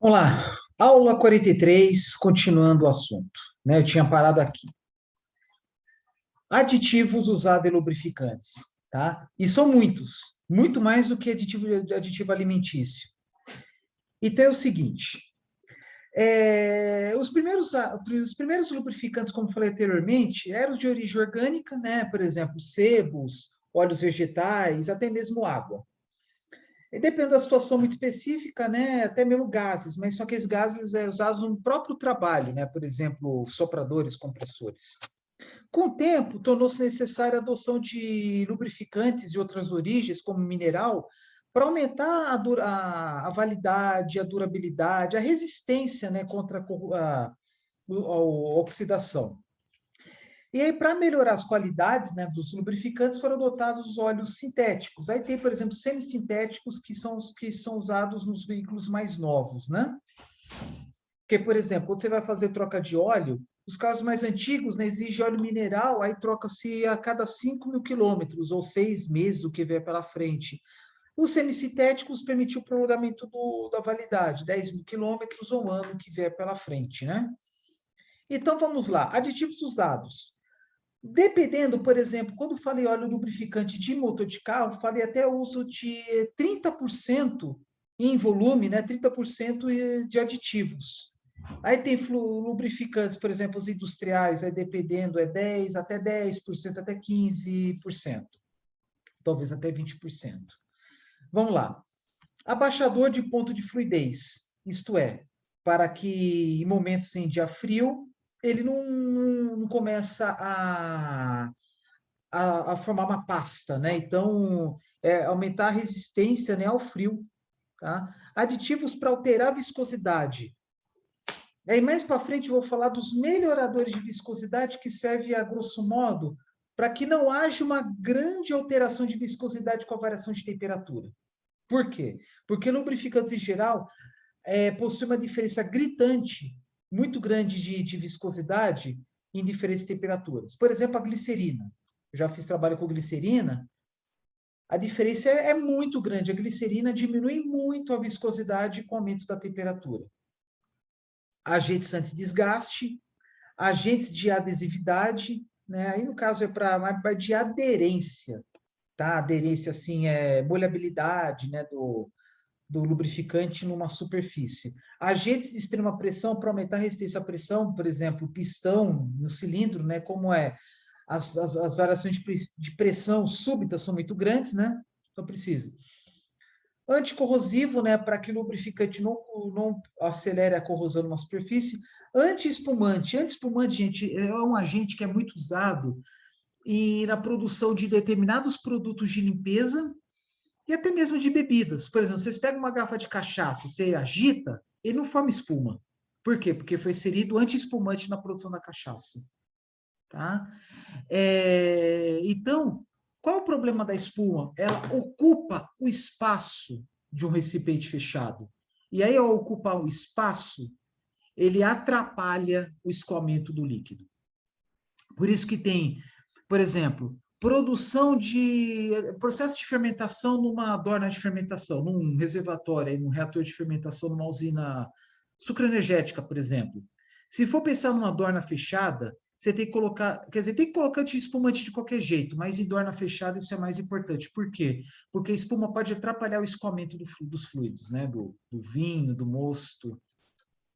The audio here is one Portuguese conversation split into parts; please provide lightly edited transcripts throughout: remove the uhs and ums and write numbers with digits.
Vamos lá, aula 43, continuando o assunto, né? Eu tinha parado aqui. Aditivos usados em lubrificantes, tá? E são muitos, muito mais do que aditivo alimentício. Então é o seguinte, os primeiros lubrificantes, como falei anteriormente, eram de origem orgânica, né? Por exemplo, sebos, óleos vegetais, até mesmo água. E depende da situação muito específica, né? Até mesmo gases, mas só que esses gases usados no próprio trabalho, né? Por exemplo, sopradores, compressores. Com o tempo, tornou-se necessária a adoção de lubrificantes de outras origens, como mineral, para aumentar a validade, a durabilidade, a resistência, né, contra a oxidação. E aí, para melhorar as qualidades, né, dos lubrificantes, foram adotados os óleos sintéticos. Aí tem, por exemplo, semissintéticos, que são os que são usados nos veículos mais novos, né? Porque, por exemplo, quando você vai fazer troca de óleo, os carros mais antigos, né, exigem óleo mineral, aí troca-se a cada 5.000 quilômetros, ou 6 meses, o que vier pela frente. Os semissintéticos permitiu o prolongamento da validade, 10.000 quilômetros ou um ano que vier pela frente, né? Então, vamos lá. Aditivos usados. Dependendo, por exemplo, quando falei óleo lubrificante de motor de carro, falei até o uso de 30% em volume, né? 30% de aditivos. Aí tem lubrificantes, por exemplo, os industriais, aí dependendo, é 10, até 10%, até 15%, talvez até 20%. Vamos lá. Abaixador de ponto de fluidez, isto é, para que em momentos em dia frio, ele não começa a formar uma pasta, né? Então, aumentar a resistência, né, ao frio, tá? Aditivos para alterar a viscosidade. Aí mais para frente eu vou falar dos melhoradores de viscosidade que servem a grosso modo para que não haja uma grande alteração de viscosidade com a variação de temperatura. Por quê? Porque lubrificantes em geral possuem uma diferença gritante, muito grande de viscosidade em diferentes temperaturas. Por exemplo, a glicerina. Eu já fiz trabalho com glicerina. A diferença é muito grande. A glicerina diminui muito a viscosidade com o aumento da temperatura. Agentes anti-desgaste, agentes de adesividade, né? Aí no caso é para de aderência, tá? Aderência assim é molhabilidade, né, do lubrificante numa superfície. Agentes de extrema pressão para aumentar a resistência à pressão, por exemplo, pistão no cilindro, né? Como as variações de pressão súbitas são muito grandes, né? Então precisa. Anticorrosivo, né? Para que o lubrificante não acelere a corrosão numa superfície. Anti-espumante. Anti-espumante, gente, é um agente que é muito usado na produção de determinados produtos de limpeza e até mesmo de bebidas. Por exemplo, vocês pegam uma garrafa de cachaça, você agita, ele não forma espuma. Por quê? Porque foi inserido anti-espumante na produção da cachaça. Tá? Então, qual é o problema da espuma? Ela ocupa o espaço de um recipiente fechado. E aí, ao ocupar o espaço, ele atrapalha o escoamento do líquido. Por isso que tem, por exemplo, processo de fermentação numa dorna de fermentação, num reservatório, num reator de fermentação, numa usina sucroenergética, por exemplo. Se for pensar numa dorna fechada, você tem que colocar, quer dizer, tem que colocar espumante de qualquer jeito, mas em dorna fechada isso é mais importante. Por quê? Porque a espuma pode atrapalhar o escoamento dos fluidos, né? Do vinho, do mosto,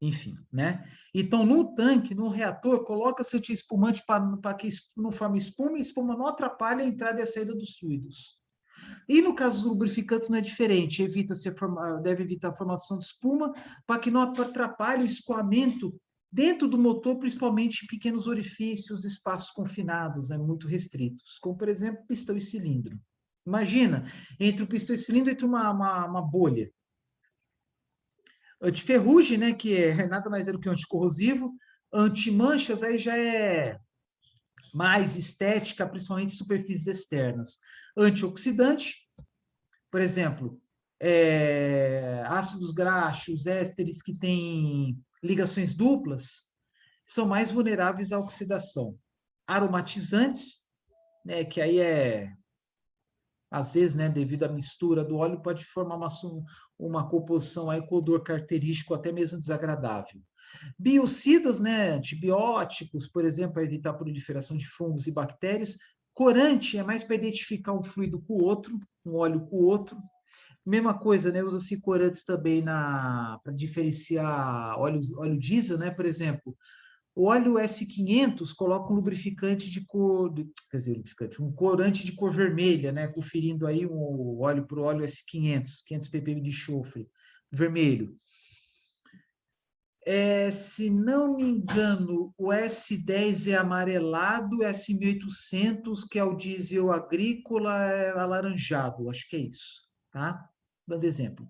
enfim, né? Então, no tanque, no reator, coloca-se espumante para que não forme espuma, e a espuma não atrapalhe a entrada e a saída dos fluidos. E no caso dos lubrificantes não é diferente, deve evitar a formação de espuma para que não atrapalhe o escoamento dentro do motor, principalmente em pequenos orifícios, espaços confinados, né, muito restritos, como, por exemplo, pistão e cilindro. Imagina, entre o pistão e cilindro, entre uma bolha. Antiferrugem, né, que é nada mais é do que um anticorrosivo. Antimanchas, aí já é mais estética, principalmente superfícies externas. Antioxidante, por exemplo, ácidos graxos, ésteres que têm ligações duplas, são mais vulneráveis à oxidação. Aromatizantes, né, que aí às vezes, né, devido à mistura do óleo, pode formar uma composição aí com odor característico, até mesmo desagradável. Biocidas, né, antibióticos, por exemplo, para evitar a proliferação de fungos e bactérias. Corante é mais para identificar um fluido com o outro, um óleo com o outro. Mesma coisa, né? Usa-se corantes também para diferenciar óleo diesel, né? Por exemplo, o óleo S500 coloca um lubrificante de cor, quer dizer, lubrificante, um corante de cor vermelha, né? Conferindo aí o óleo para o óleo S500, 500 ppm de enxofre vermelho. Se não me engano, o S10 é amarelado, o S1800, que é o diesel agrícola, é alaranjado, acho que é isso, tá? Dando exemplo.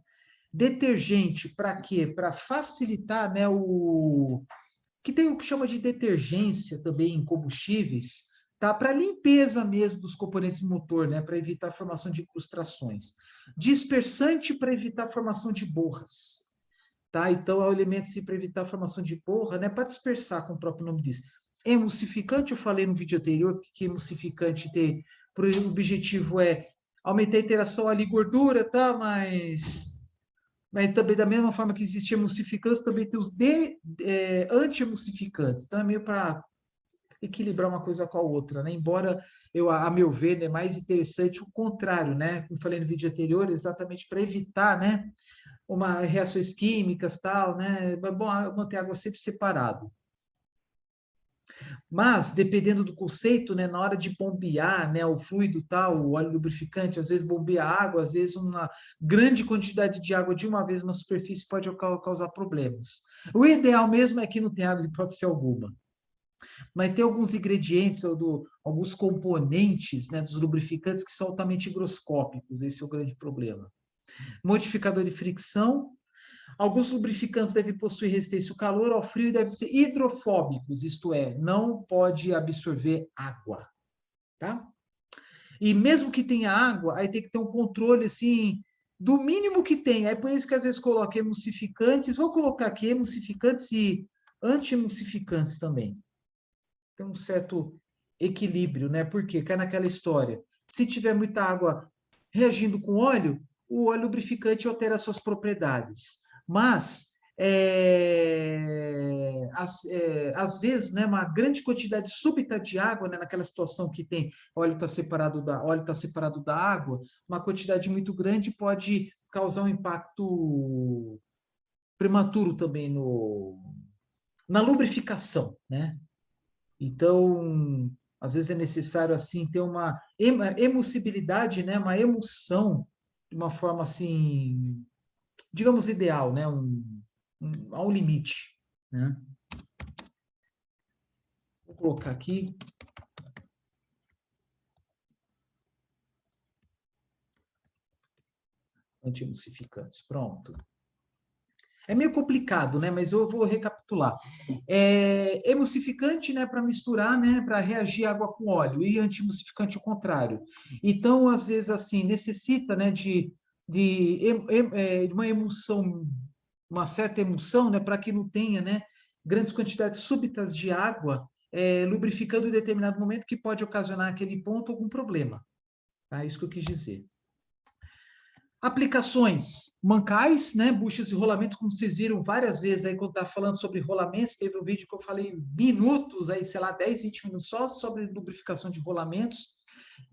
Detergente, para quê? Para facilitar, né, que tem o que chama de detergência também em combustíveis, tá? Para limpeza mesmo dos componentes do motor, né? Para evitar a formação de incrustações. Dispersante para evitar a formação de borras, tá? Então, é o elemento para evitar a formação de borra, né? Para dispersar, como o próprio nome diz. Emulsificante, eu falei no vídeo anterior que emulsificante tem, o objetivo é aumentar a interação ali gordura, tá? Mas também, da mesma forma que existem emulsificantes, também tem os anti-emulsificantes. Então, é meio para equilibrar uma coisa com a outra, né? Embora, a meu ver, é mais interessante o contrário, né? Como falei no vídeo anterior, exatamente para evitar, né? Reações químicas, tal, né? É bom manter a água sempre separado. Mas, dependendo do conceito, né, na hora de bombear, né, o fluido tal, o óleo lubrificante, às vezes bombeia água, às vezes uma grande quantidade de água de uma vez na superfície pode causar problemas. O ideal mesmo é que não tenha água de hipótese alguma. Mas tem alguns ingredientes, alguns componentes, né, dos lubrificantes que são altamente higroscópicos, esse é o grande problema. Modificador de fricção. Alguns lubrificantes devem possuir resistência ao calor, ao frio e devem ser hidrofóbicos, isto é, não pode absorver água, tá? E mesmo que tenha água, aí tem que ter um controle, assim, do mínimo que tem. É por isso que às vezes coloca emulsificantes, vou colocar aqui emulsificantes e anti-emulsificantes também. Tem um certo equilíbrio, né? Porque cai naquela história. Se tiver muita água reagindo com óleo, o óleo lubrificante altera suas propriedades. Mas, às vezes, né, uma grande quantidade súbita de água, né, naquela situação que tem óleo tá separado da água, uma quantidade muito grande pode causar um impacto prematuro também na lubrificação, né? Então, às vezes é necessário assim ter uma emulsibilidade, né, uma emulsão de uma forma assim, digamos ideal, né, a um limite, né? Vou colocar aqui anti-emulsificantes. Pronto. É meio complicado, né? Mas eu vou recapitular. Emulsificante, né, para misturar, né, para reagir água com óleo, e anti-emulsificante o contrário. Então, às vezes, assim, necessita, né, de uma emulsão, uma certa emulsão, né, para que não tenha, né, grandes quantidades súbitas de água, lubrificando em determinado momento que pode ocasionar aquele ponto algum problema. Tá? Isso que eu quis dizer. Aplicações mancais, né? Buchas e rolamentos, como vocês viram várias vezes aí quando estava falando sobre rolamentos, teve um vídeo que eu falei minutos, aí, sei lá, 10, 20 minutos só sobre lubrificação de rolamentos,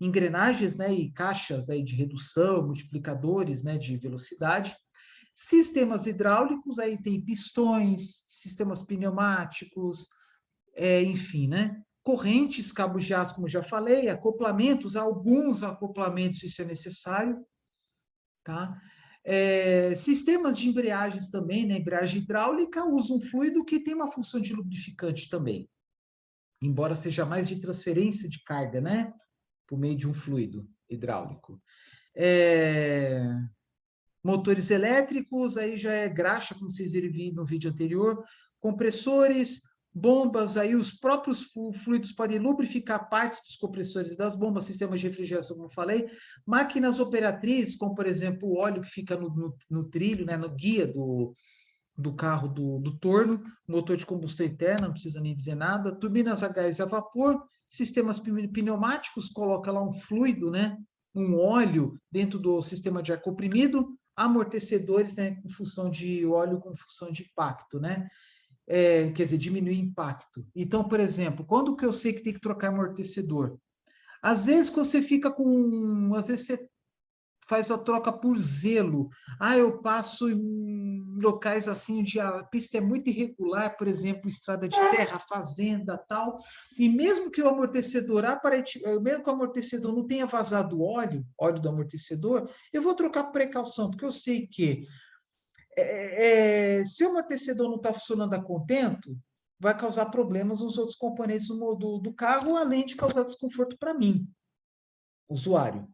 engrenagens, né? E caixas aí de redução, multiplicadores, né? De velocidade. Sistemas hidráulicos, aí tem pistões, sistemas pneumáticos, enfim, né? Correntes, cabos de aço, como já falei, acoplamentos, alguns acoplamentos, isso é necessário, tá? Sistemas de embreagens também, né? Embreagem hidráulica usa um fluido que tem uma função de lubrificante também, embora seja mais de transferência de carga, né? Por meio de um fluido hidráulico. Motores elétricos, aí já é graxa, como vocês viram no vídeo anterior, compressores, bombas, aí os próprios fluidos podem lubrificar partes dos compressores das bombas, sistemas de refrigeração, como eu falei, máquinas operatrizes, como por exemplo o óleo que fica no trilho, né, no guia do carro do torno, motor de combustão interna, não precisa nem dizer nada, turbinas a gás e a vapor, sistemas pneumáticos, coloca lá um fluido, né, um óleo dentro do sistema de ar comprimido, amortecedores, né, com função de óleo, com função de impacto, né? Quer dizer, diminuir impacto. Então, por exemplo, quando que eu sei que tem que trocar amortecedor? Às vezes você fica com... Às vezes você faz a troca por zelo. Ah, eu passo em locais assim onde a pista é muito irregular, por exemplo, estrada de terra, fazenda, tal. E mesmo que o amortecedor mesmo que o amortecedor não tenha vazado óleo do amortecedor, eu vou trocar por precaução, porque eu sei que se o amortecedor não está funcionando a contento, vai causar problemas nos outros componentes do carro, além de causar desconforto para mim, usuário.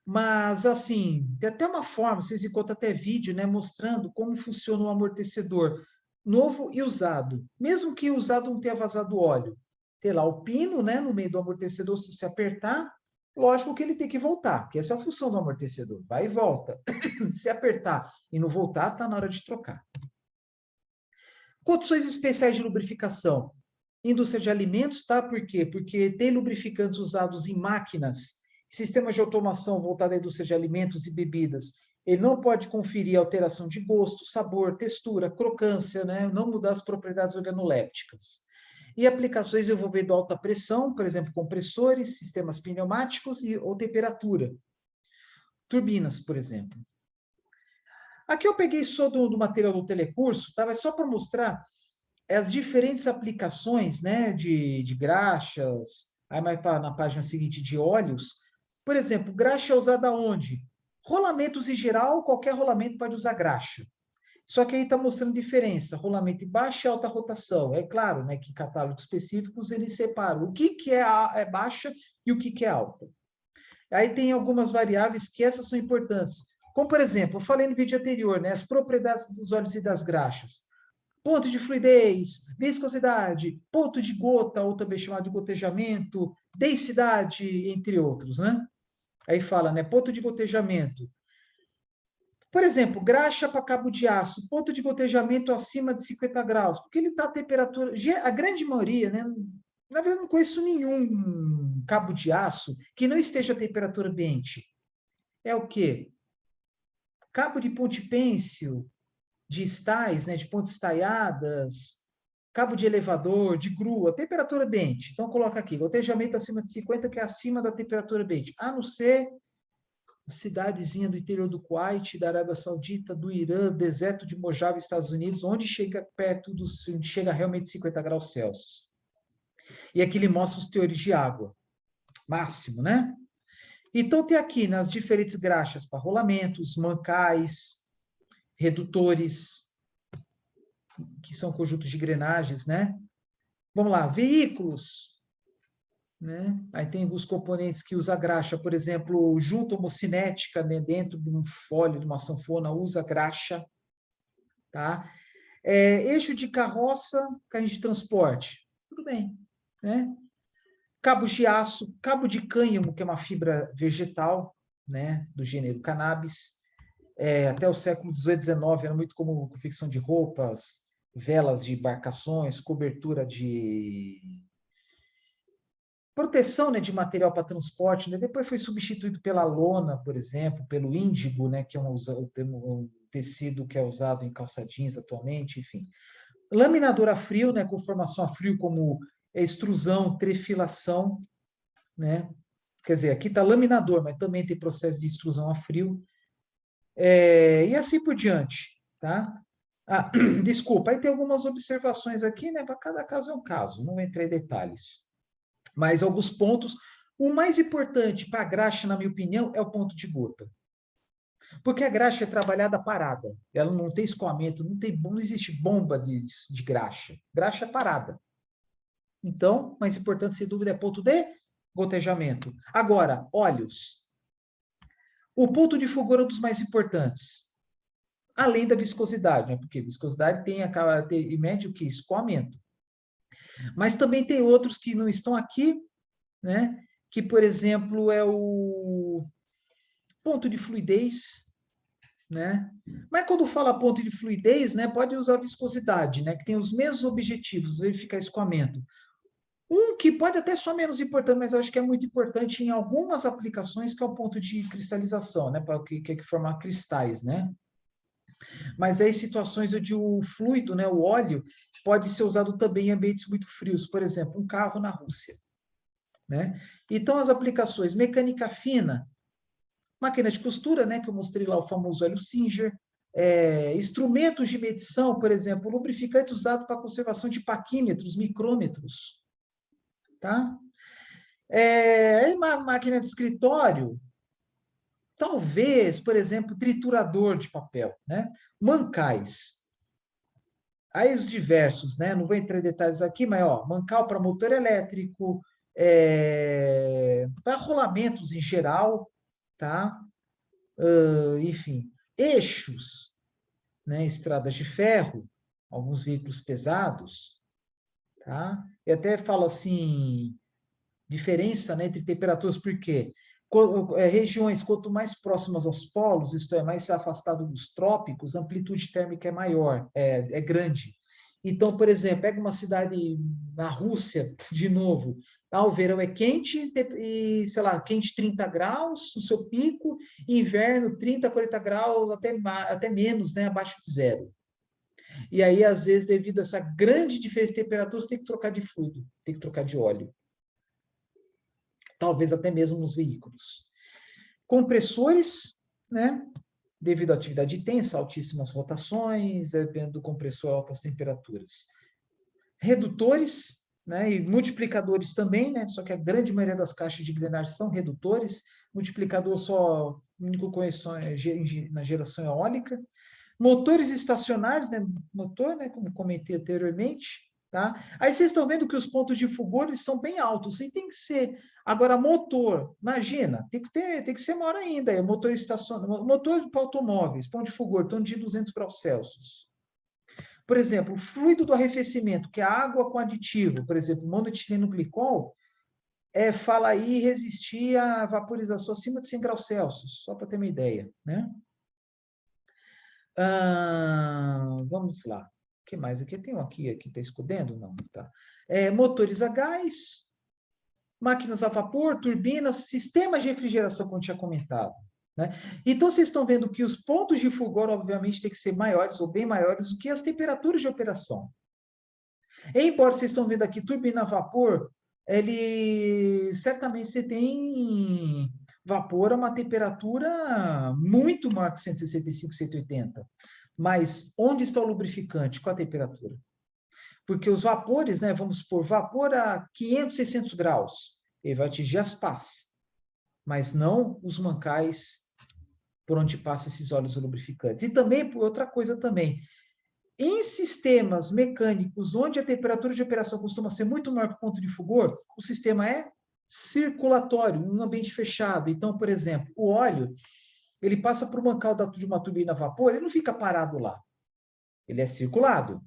Mas, assim, tem até uma forma, vocês encontram até vídeo, né, mostrando como funciona o amortecedor novo e usado. Mesmo que o usado não tenha vazado óleo. Tem lá o pino, né, no meio do amortecedor, se você apertar, lógico que ele tem que voltar, porque essa é a função do amortecedor, vai e volta. Se apertar e não voltar, está na hora de trocar. Condições especiais de lubrificação. Indústria de alimentos, tá? Por quê? Porque tem lubrificantes usados em máquinas, sistemas de automação voltados à indústria de alimentos e bebidas. Ele não pode conferir alteração de gosto, sabor, textura, crocância, né? Não mudar as propriedades organolépticas. E aplicações envolvendo alta pressão, por exemplo, compressores, sistemas pneumáticos ou temperatura. Turbinas, por exemplo. Aqui eu peguei só do material do telecurso, tá? Mas só para mostrar as diferentes aplicações, né, de graxas, aí mais na página seguinte de óleos. Por exemplo, graxa é usada onde? Rolamentos em geral, qualquer rolamento pode usar graxa. Só que aí está mostrando diferença, rolamento em baixa e alta rotação. É claro, né, que em catálogos específicos eles separam o que é baixa e o que é alta. Aí tem algumas variáveis que essas são importantes. Como, por exemplo, eu falei no vídeo anterior, né, as propriedades dos óleos e das graxas. Ponto de fluidez, viscosidade, ponto de gota, ou também chamado de gotejamento, densidade, entre outros, né? Aí fala, né? Ponto de gotejamento. Por exemplo, graxa para cabo de aço, ponto de gotejamento acima de 50 graus, porque ele está a temperatura. A grande maioria, né? Na verdade, eu não conheço nenhum cabo de aço que não esteja a temperatura ambiente. É o quê? Cabo de ponte-pêncil, de estais, né, de pontes estaiadas, cabo de elevador, de grua, temperatura ambiente. Então, coloca aqui, gotejamento acima de 50, que é acima da temperatura ambiente. A não ser cidadezinha do interior do Kuwait, da Arábia Saudita, do Irã, deserto de Mojave, Estados Unidos, onde chega perto onde chega realmente 50 graus Celsius. E aqui ele mostra os teores de água. Máximo, né? Então, tem aqui nas diferentes graxas para rolamentos, mancais, redutores, que são conjuntos de engrenagens, né? Vamos lá, veículos, né? Aí tem alguns componentes que usa graxa, por exemplo, junta homocinética, né? Dentro de um fólio, de uma sanfona, usa graxa, tá? Eixo de carroça, carrinho de transporte, tudo bem, né? Cabo de aço, cabo de cânhamo, que é uma fibra vegetal, né? Do gênero cannabis. Até o século XVIII, XIX, era muito comum confecção de roupas, velas de embarcações, cobertura de proteção, né, de material para transporte, né? Depois foi substituído pela lona, por exemplo, pelo índigo, né, que é um tecido que é usado em calça jeans atualmente, enfim. Laminador a frio, né, com formação a frio, como extrusão, trefilação, né? Quer dizer, aqui está laminador, mas também tem processo de extrusão a frio. E assim por diante, tá? Desculpa, aí tem algumas observações aqui, né? Para cada caso é um caso, não entrei em detalhes. Mas alguns pontos. O mais importante para a graxa, na minha opinião, é o ponto de gota. Porque a graxa é trabalhada parada. Ela não tem escoamento, não existe bomba de graxa. Graxa é parada. Então, o mais importante, sem dúvida, é ponto de gotejamento. Agora, óleos. O ponto de fulgor é um dos mais importantes. Além da viscosidade, né? Porque viscosidade tem mede o que? Escoamento. Mas também tem outros que não estão aqui, né? Que, por exemplo, é o ponto de fluidez, né? Mas quando fala ponto de fluidez, né, pode usar viscosidade, né, que tem os mesmos objetivos, verificar escoamento. Um que pode até ser menos importante, mas eu acho que é muito importante em algumas aplicações, que é o ponto de cristalização, né? Para que formar cristais, né? Mas aí situações onde o fluido, né, o óleo, pode ser usado também em ambientes muito frios. Por exemplo, um carro na Rússia, né? Então, as aplicações mecânica fina, máquina de costura, né, que eu mostrei lá, o famoso óleo Singer, instrumentos de medição, por exemplo, lubrificante usado para conservação de paquímetros, micrômetros, tá? Uma máquina de escritório, talvez, por exemplo, triturador de papel, né? Mancais. Aí os diversos, né? Não vou entrar em detalhes aqui, mas ó, mancal para motor elétrico, para rolamentos em geral, tá? Enfim, eixos, né? Estradas de ferro, alguns veículos pesados, tá? E até falo assim, diferença, né, entre temperaturas, porque regiões quanto mais próximas aos polos, isto é, mais afastado dos trópicos, a amplitude térmica é maior, é grande. Então, por exemplo, pega uma cidade na Rússia, de novo, o verão é quente e, sei lá, quente 30 graus, no seu pico, e inverno 30, 40 graus, até menos, né, abaixo de zero. E aí, às vezes, devido a essa grande diferença de temperatura, você tem que trocar de fluido, tem que trocar de óleo. Talvez até mesmo nos veículos. Compressores, né? Devido à atividade intensa, altíssimas rotações, dependendo do compressor, altas temperaturas. Redutores, né? E multiplicadores também, né? Só que a grande maioria das caixas de engrenagem são redutores. Multiplicador só, o único conhecido na geração eólica. Motores estacionários, né? Motor, né? Como comentei anteriormente. Tá? Aí vocês estão vendo que os pontos de fulgor eles são bem altos, e tem que ser. Agora, motor, imagina, tem que ser maior ainda. Motor estacionário, motor para automóveis, ponto de fulgor, torno de 200 graus Celsius. Por exemplo, o fluido do arrefecimento, que é a água com aditivo, por exemplo, monoetileno glicol, fala aí resistir à vaporização acima de 100 graus Celsius, só para ter uma ideia, né? Vamos lá. O que mais aqui? Tem um aqui está escondendo? Não, tá. Motores a gás, máquinas a vapor, turbinas, sistemas de refrigeração, como eu tinha comentado. Né? Então, vocês estão vendo que os pontos de fulgor, obviamente, têm que ser maiores ou bem maiores do que as temperaturas de operação. Embora vocês estão vendo aqui turbina a vapor, ele certamente você tem vapor a uma temperatura muito maior que 165, 180. Mas onde está o lubrificante? Qual a temperatura? Porque os vapores, né, vamos supor, vapor a 500, 600 graus, ele vai atingir as pás, mas não os mancais por onde passam esses óleos lubrificantes. E também, por outra coisa também, em sistemas mecânicos onde a temperatura de operação costuma ser muito maior que o ponto de fulgor, o sistema é circulatório, um ambiente fechado. Então, por exemplo, o óleo, ele passa por um mancal de uma turbina a vapor, ele não fica parado lá. Ele é circulado.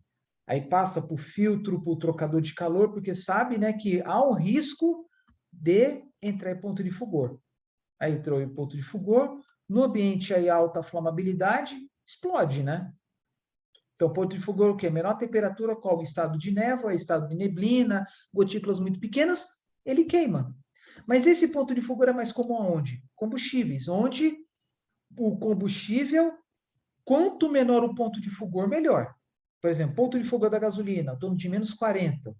Aí passa por filtro, por trocador de calor, porque sabe, né, que há um risco de entrar em ponto de fulgor. Aí entrou em ponto de fulgor, no ambiente aí alta flamabilidade, explode, né? Então, ponto de fulgor, o quê? Menor temperatura, qual? Estado de névoa, estado de neblina, gotículas muito pequenas, ele queima. Mas esse ponto de fulgor é mais comum aonde? Combustíveis, onde o combustível, quanto menor o ponto de fulgor, melhor. Por exemplo, ponto de fulgor da gasolina, em torno de menos 40.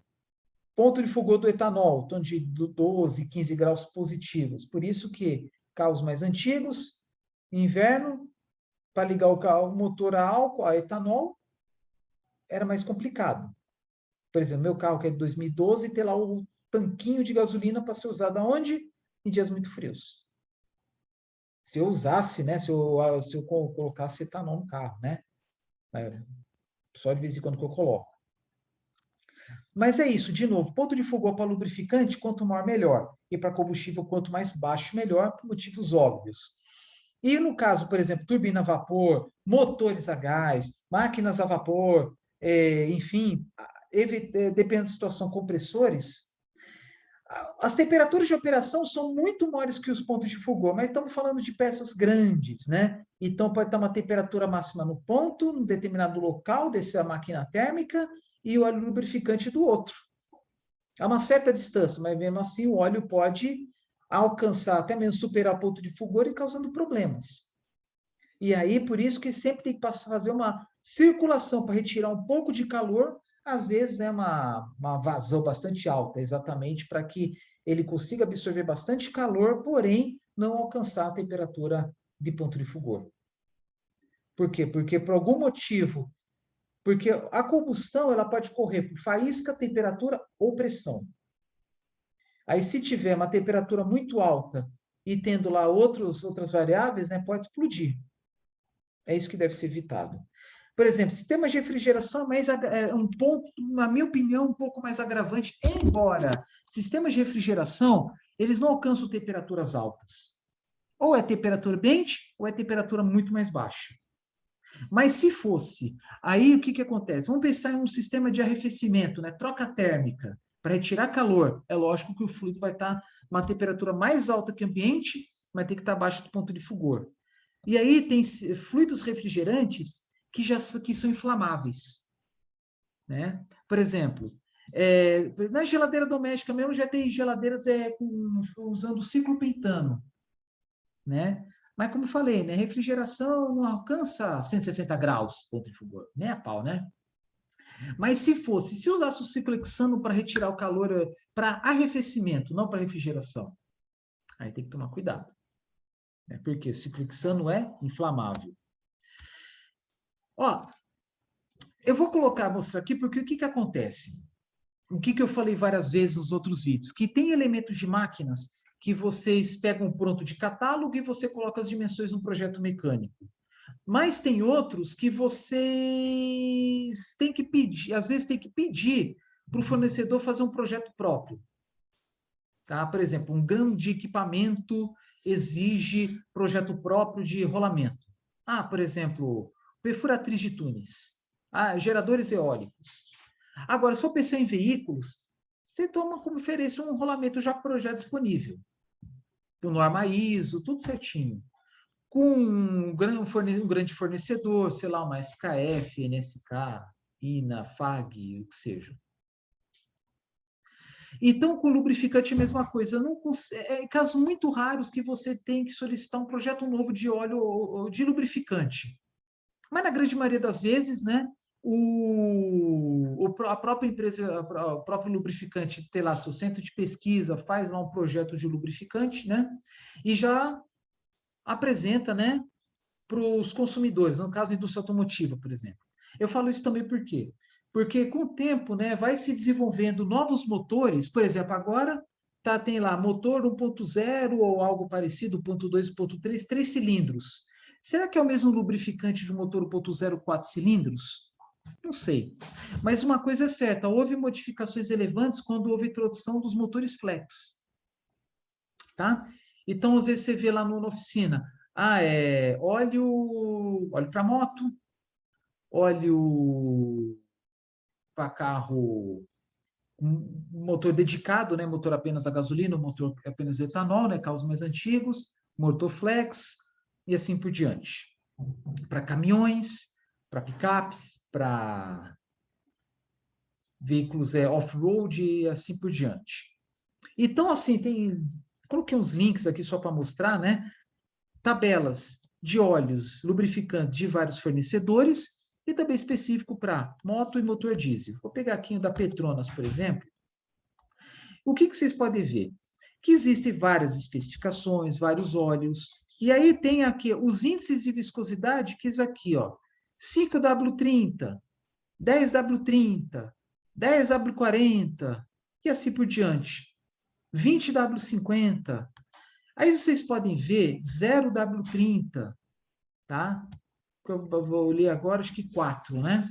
Ponto de fulgor do etanol, em torno de 12, 15 graus positivos. Por isso que carros mais antigos, inverno, para ligar o motor a álcool, a etanol, era mais complicado. Por exemplo, meu carro que é de 2012, ter lá o tanquinho de gasolina para ser usado aonde? Em dias muito frios. Se eu usasse, né? Se eu colocasse etanol no carro, né? Só de vez em quando que eu coloco. Mas é isso, de novo, ponto de fulgor para lubrificante, quanto maior, melhor. E para combustível, quanto mais baixo, melhor, por motivos óbvios. E no caso, por exemplo, turbina a vapor, motores a gás, máquinas a vapor, enfim, dependendo da situação, compressores, as temperaturas de operação são muito maiores que os pontos de fulgor, mas estamos falando de peças grandes, né? Então, pode estar uma temperatura máxima no ponto, num determinado local dessa máquina térmica, e o lubrificante do outro. a uma certa distância, mas mesmo assim o óleo pode alcançar, até mesmo superar o ponto de fulgor e causando problemas. E aí, por isso que sempre tem que fazer uma circulação para retirar um pouco de calor, às vezes é uma vazão bastante alta, exatamente para que ele consiga absorver bastante calor, porém não alcançar a temperatura de ponto de fulgor. Por quê? Porque por algum motivo, porque a combustão ela pode correr por faísca, temperatura ou pressão. Aí, se tiver uma temperatura muito alta e tendo lá outras variáveis, né, pode explodir. É isso que deve ser evitado. Por exemplo, sistemas de refrigeração é um ponto, na minha opinião, um pouco mais agravante, embora sistemas de refrigeração, eles não alcançam temperaturas altas. Ou é temperatura ambiente, ou é temperatura muito mais baixa. Mas se fosse, aí o que, que acontece? Vamos pensar em um sistema de arrefecimento, né? Troca térmica, para retirar calor. É lógico que o fluido vai estar uma temperatura mais alta que o ambiente, vai ter que estar abaixo do ponto de fulgor. E aí tem fluidos refrigerantes que são inflamáveis, né? Por exemplo, na geladeira doméstica mesmo já tem geladeiras usando ciclo pentano, né? Mas como eu falei, né, refrigeração não alcança 160 graus, ponto de fulgor, nem a pau, né? Mas se usasse o ciclo hexano para retirar o calor para arrefecimento, não para refrigeração, aí tem que tomar cuidado, né? Porque o ciclo hexano é inflamável. Ó, eu vou mostrar aqui, porque o que acontece? O que eu falei várias vezes nos outros vídeos? Que tem elementos de máquinas que vocês pegam pronto de catálogo e você coloca as dimensões no projeto mecânico. Mas tem outros que vocês têm que pedir, às vezes tem que pedir para o fornecedor fazer um projeto próprio. Tá? Por exemplo, um grande equipamento exige projeto próprio de rolamento. Por exemplo, perfuratriz de túneis. Geradores eólicos. Agora, se for pensar em veículos, você toma como referência um rolamento já disponível. Com norma ISO, tudo certinho. Com um grande fornecedor, sei lá, uma SKF, NSK, INA, FAG, o que seja. Então, com lubrificante é a mesma coisa. Não, casos muito raros que você tem que solicitar um projeto novo de óleo ou de lubrificante. Mas na grande maioria das vezes, né, a própria empresa, o próprio lubrificante tem lá seu centro de pesquisa, faz lá um projeto de lubrificante, né, e já apresenta, né, para os consumidores, no caso da indústria automotiva, por exemplo. Eu falo isso também por quê? Porque com o tempo, né, vai se desenvolvendo novos motores, por exemplo, agora tem lá motor 1.0 ou algo parecido, 1.2, 1.3, 3 cilindros. Será que é o mesmo lubrificante de um motor 1.0, 4 cilindros? Não sei. Mas uma coisa é certa, houve modificações relevantes quando houve a introdução dos motores flex. Tá? Então, às vezes você vê lá na oficina, óleo para moto, óleo para carro, motor dedicado, né? Motor apenas a gasolina, motor apenas etanol, né? Carros mais antigos, motor flex e assim por diante. Para caminhões, para picapes, para veículos off-road e assim por diante. Então, assim, coloquei uns links aqui só para mostrar, né? Tabelas de óleos lubrificantes de vários fornecedores e também específico para moto e motor diesel. Vou pegar aqui o da Petronas, por exemplo. O que vocês podem ver? Que existem várias especificações, vários óleos, e aí tem aqui os índices de viscosidade, que é isso aqui, ó, 5W30, 10W30, 10W40, e assim por diante. 20W50. Aí vocês podem ver 0W30, tá? Eu vou ler agora, acho que 4, né?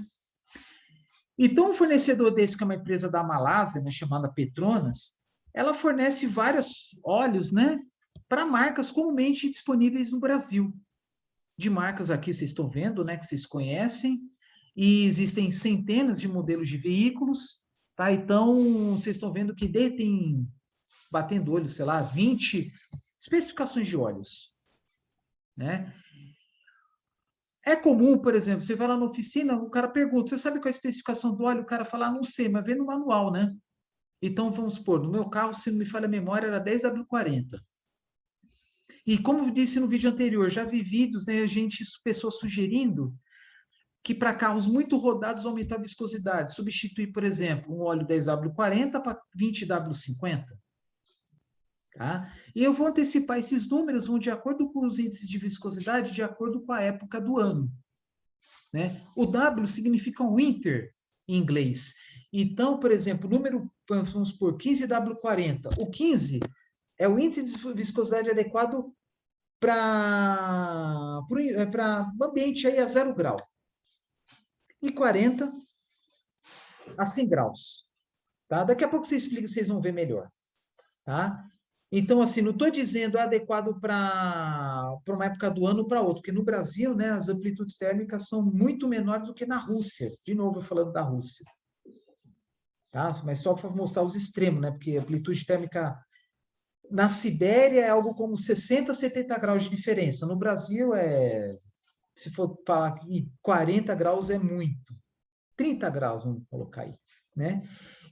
Então, um fornecedor desse, que é uma empresa da Malásia, né, chamada Petronas, ela fornece vários óleos, né, para marcas comumente disponíveis no Brasil. De marcas aqui, vocês estão vendo, né, que vocês conhecem, e existem centenas de modelos de veículos, tá? Então, vocês estão vendo que tem, batendo olho, sei lá, 20 especificações de óleos, né? É comum, por exemplo, você vai lá na oficina, o cara pergunta, você sabe qual é a especificação do óleo? O cara fala, não sei, mas vê no manual, né? Então, vamos supor, no meu carro, se não me falha a memória, era 10W40. E como eu disse no vídeo anterior, já vi vídeos, né, pessoas sugerindo que para carros muito rodados aumentar a viscosidade, substituir, por exemplo, um óleo 10W40 para 20W50. Tá? E eu vou antecipar esses números, vão de acordo com os índices de viscosidade, de acordo com a época do ano. Né? O W significa winter em inglês. Então, por exemplo, número, vamos supor, 15W40. O 15 é o índice de viscosidade adequado para o ambiente aí a 0 grau. E 40 a 100 graus. Tá? Daqui a pouco você explica, vocês vão ver melhor. Tá? Então, assim, não estou dizendo adequado para uma época do ano ou para outra, porque no Brasil, né, as amplitudes térmicas são muito menores do que na Rússia. De novo, eu falando da Rússia. Tá? Mas só para mostrar os extremos, né? Porque a amplitude térmica na Sibéria é algo como 60, 70 graus de diferença. No Brasil, se for falar que 40 graus é muito. 30 graus, vamos colocar aí. Né?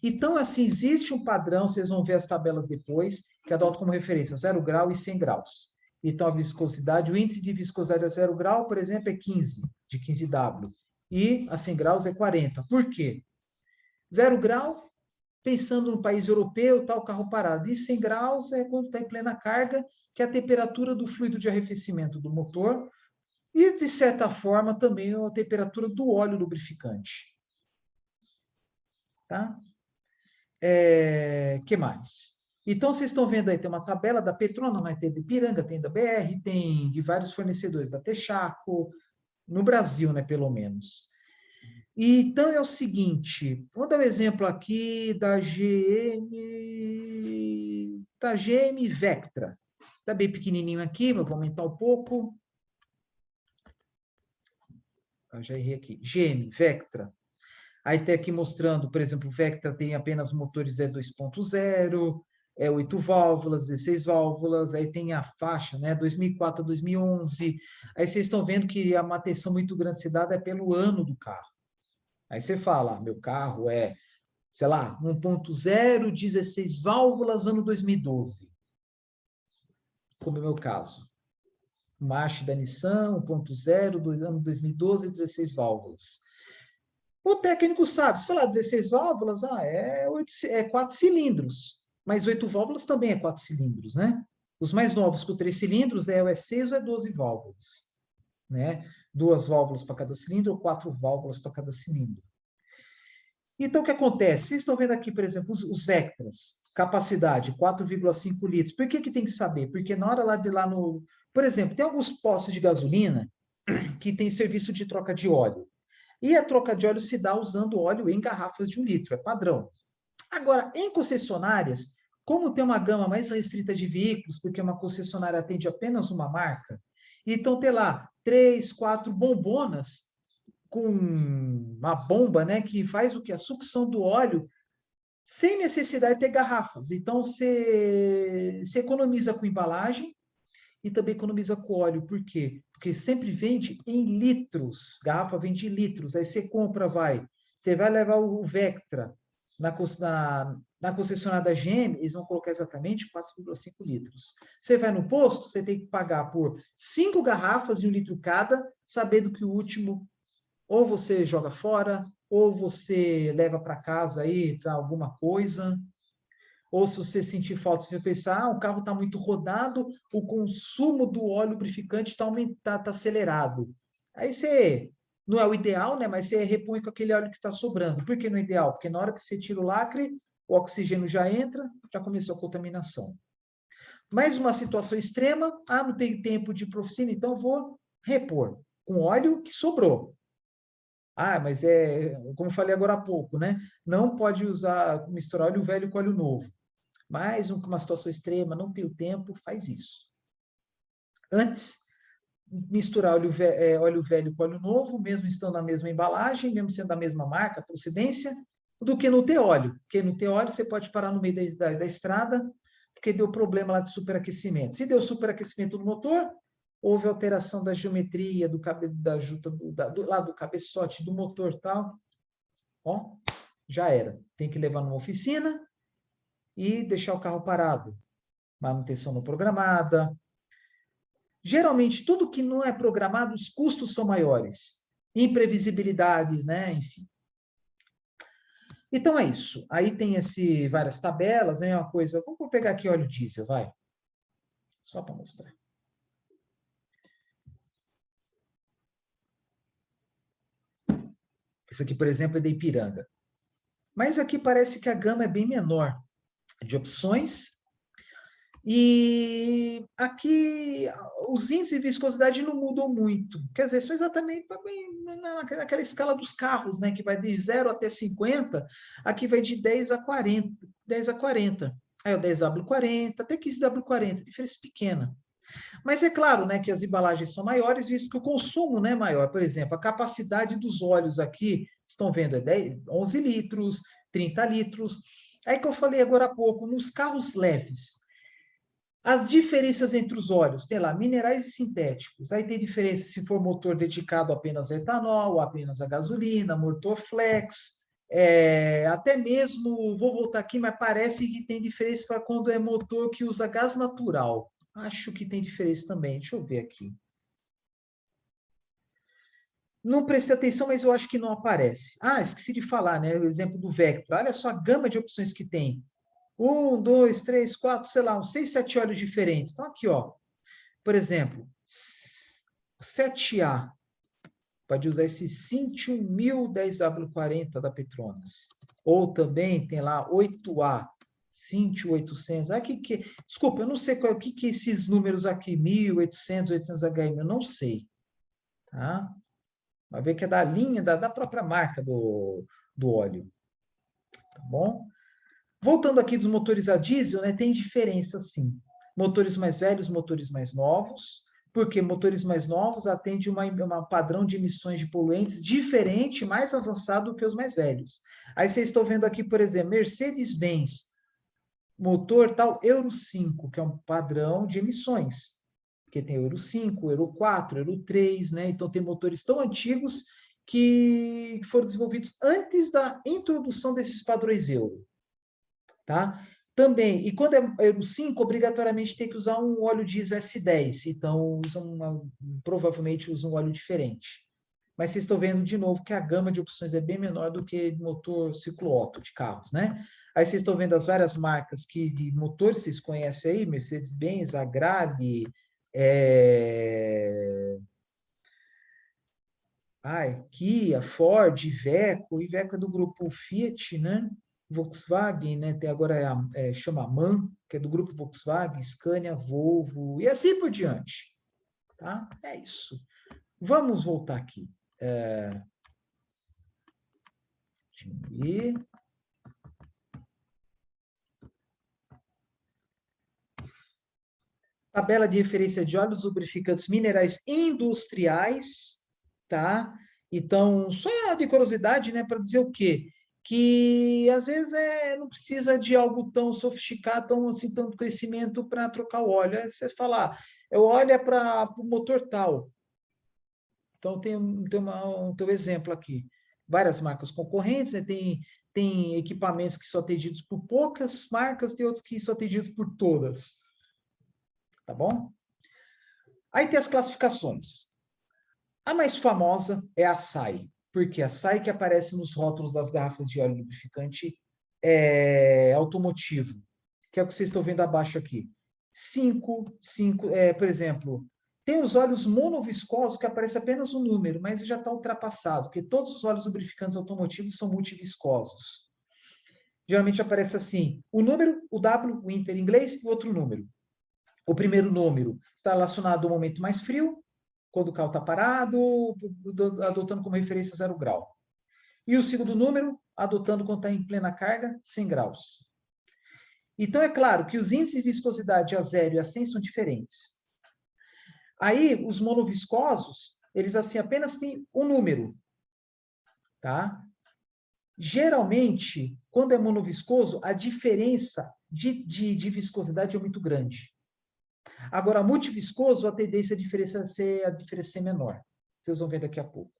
Então, assim, existe um padrão, vocês vão ver as tabelas depois, que adotam como referência 0 grau e 100 graus. Então, a viscosidade, o índice de viscosidade a 0 grau, por exemplo, é 15, de 15W. E a 100 graus é 40. Por quê? 0 grau, pensando no país europeu, está o carro parado. E 100 graus é quando está em plena carga, que é a temperatura do fluido de arrefecimento do motor. E, de certa forma, também a temperatura do óleo lubrificante. Tá? Que mais? Então, vocês estão vendo aí, tem uma tabela da Petronas, mas tem de Ipiranga, tem da BR, tem de vários fornecedores, da Texaco, no Brasil, né, pelo menos. E, então, é o seguinte, vou dar um exemplo aqui da GM Vectra. Está bem pequenininho aqui, mas vou aumentar um pouco. Já errei aqui. GM Vectra. Aí tem aqui mostrando, por exemplo, o Vectra tem apenas motores 2.0, 8 válvulas, 16 válvulas, aí tem a faixa, né, 2004 a 2011. Aí vocês estão vendo que uma atenção muito grande se dada é pelo ano do carro. Aí você fala, meu carro é, sei lá, 1.0, 16 válvulas, ano 2012. Como é o meu caso. March da Nissan, 1.0, do ano 2012, 16 válvulas. O técnico sabe, se falar 16 válvulas, é 4 cilindros. Mas 8 válvulas também é 4 cilindros, né? Os mais novos com 3 cilindros é o E6 ou é 12 válvulas. Né? 2 válvulas para cada cilindro ou 4 válvulas para cada cilindro. Então, o que acontece? Vocês estão vendo aqui, por exemplo, os Vectras. Capacidade, 4,5 litros. Por que tem que saber? Porque na hora lá no... Por exemplo, tem alguns postos de gasolina que tem serviço de troca de óleo. E a troca de óleo se dá usando óleo em garrafas de 1 litro, é padrão. Agora, em concessionárias, como tem uma gama mais restrita de veículos, porque uma concessionária atende apenas uma marca, então tem lá 3, 4 bombonas com uma bomba, né, que faz o que? A sucção do óleo sem necessidade de ter garrafas. Então, você economiza com embalagem e também economiza com óleo. Por quê? Porque sempre vende em litros. Garrafa vende em litros. Aí você compra, você vai levar o Vectra na concessionária da GM, eles vão colocar exatamente 4,5 litros. Você vai no posto, você tem que pagar por 5 garrafas de 1 litro cada, sabendo que o último ou você joga fora, ou você leva para casa aí para alguma coisa, ou se você sentir falta, você pensar, o carro está muito rodado, o consumo do óleo lubrificante está acelerado. Aí você, não é o ideal, né? Mas você repõe com aquele óleo que está sobrando. Por que não é ideal? Porque na hora que você tira o lacre, o oxigênio já entra, já começou a contaminação. Mais uma situação extrema, não tenho tempo de oficina, então vou repor com óleo que sobrou. Mas como eu falei agora há pouco, né? Não pode misturar óleo velho com óleo novo. Mas uma situação extrema, não tem o tempo, faz isso. Antes, misturar óleo velho com óleo novo, mesmo estando na mesma embalagem, mesmo sendo da mesma marca, procedência, do que não ter óleo. Porque no ter óleo você pode parar no meio da estrada, porque deu problema lá de superaquecimento. Se deu superaquecimento no motor, houve alteração da geometria, lá do cabeçote do motor e tal, já era. Tem que levar numa oficina e deixar o carro parado. Manutenção não programada. Geralmente, tudo que não é programado, os custos são maiores. Imprevisibilidades, né? Enfim. Então é isso. Aí tem várias tabelas, é uma coisa. Vamos pegar aqui óleo diesel, vai. Só para mostrar. Isso aqui, por exemplo, é da Ipiranga. Mas aqui parece que a gama é bem menor de opções. E aqui os índices de viscosidade não mudam muito. Quer dizer, são exatamente naquela escala dos carros, né? Que vai de 0 até 50, aqui vai de 10 a 40. 10 a 40. Aí o 10W40, até 15W40, diferença pequena. Mas é claro, né, que as embalagens são maiores, visto que o consumo, né, é maior. Por exemplo, a capacidade dos óleos aqui, estão vendo, é 11 litros, 30 litros. Aí que eu falei agora há pouco, nos carros leves, as diferenças entre os óleos, tem lá, minerais e sintéticos. Aí tem diferença se for motor dedicado apenas a etanol, apenas a gasolina, motor flex, até mesmo, vou voltar aqui, mas parece que tem diferença para quando é motor que usa gás natural. Acho que tem diferença também. Deixa eu ver aqui. Não prestei atenção, mas eu acho que não aparece. Ah, esqueci de falar, né? O exemplo do Vectra. Olha só a gama de opções que tem. 1, 2, 3, 4, sei lá, uns 6, 7 óleos diferentes. Então, aqui, ó. Por exemplo, 7A. Pode usar esse Cintium 1000-10W40 da Petronas. Ou também tem lá 8A. Cintium 800. Desculpa, eu não sei o que esses números aqui, 1800, 800HM, eu não sei. Tá? Vai ver que é da linha, da própria marca do óleo. Tá bom? Voltando aqui dos motores a diesel, né, tem diferença sim. Motores mais velhos, motores mais novos, porque motores mais novos atendem um padrão de emissões de poluentes diferente, mais avançado do que os mais velhos. Aí vocês estão vendo aqui, por exemplo, Mercedes-Benz, motor tal Euro 5, que é um padrão de emissões. Porque tem Euro 5, Euro 4, Euro 3, né? Então tem motores tão antigos que foram desenvolvidos antes da introdução desses padrões Euro. Tá? Também, e quando é Euro 5, obrigatoriamente tem que usar um óleo diesel S10, então provavelmente usam um óleo diferente. Mas vocês estão vendo de novo que a gama de opções é bem menor do que motor ciclo Otto de carros, né? Aí vocês estão vendo as várias marcas de motores, vocês conhecem aí, Mercedes-Benz, Agrale, Kia, Ford, Iveco é do grupo Fiat, né? Volkswagen, né? Tem agora chama MAN, que é do grupo Volkswagen, Scania, Volvo, e assim por diante. Tá? É isso. Vamos voltar aqui. Deixa eu ver. Tabela de referência de óleos lubrificantes minerais industriais, tá? Então, só de curiosidade, né, para dizer o quê? Que às vezes não precisa de algo tão sofisticado, tão assim, tanto conhecimento para trocar o óleo. É você falar, o óleo é para o motor tal. Então, tem um exemplo aqui. Várias marcas concorrentes, né? Tem equipamentos que são atendidos por poucas marcas, tem outros que são atendidos por todas. Tá bom? Aí tem as classificações. A mais famosa é a SAI, porque a SAI que aparece nos rótulos das garrafas de óleo lubrificante automotivo, que é o que vocês estão vendo abaixo aqui. 5, por exemplo, tem os óleos monoviscosos que aparece apenas um número, mas já está ultrapassado, porque todos os óleos lubrificantes automotivos são multiviscosos. Geralmente aparece assim, o número, o W, o Inter em inglês, e outro número. O primeiro número está relacionado ao momento mais frio, quando o carro está parado, adotando como referência 0 grau. E o segundo número, adotando quando está em plena carga, 100 graus. Então, é claro que os índices de viscosidade a 0 e a 100 são diferentes. Aí, os monoviscosos, eles assim apenas têm um número. Tá? Geralmente, quando é monoviscoso, a diferença de viscosidade é muito grande. Agora, multiviscoso, a tendência a diferença ser menor. Vocês vão ver daqui a pouco.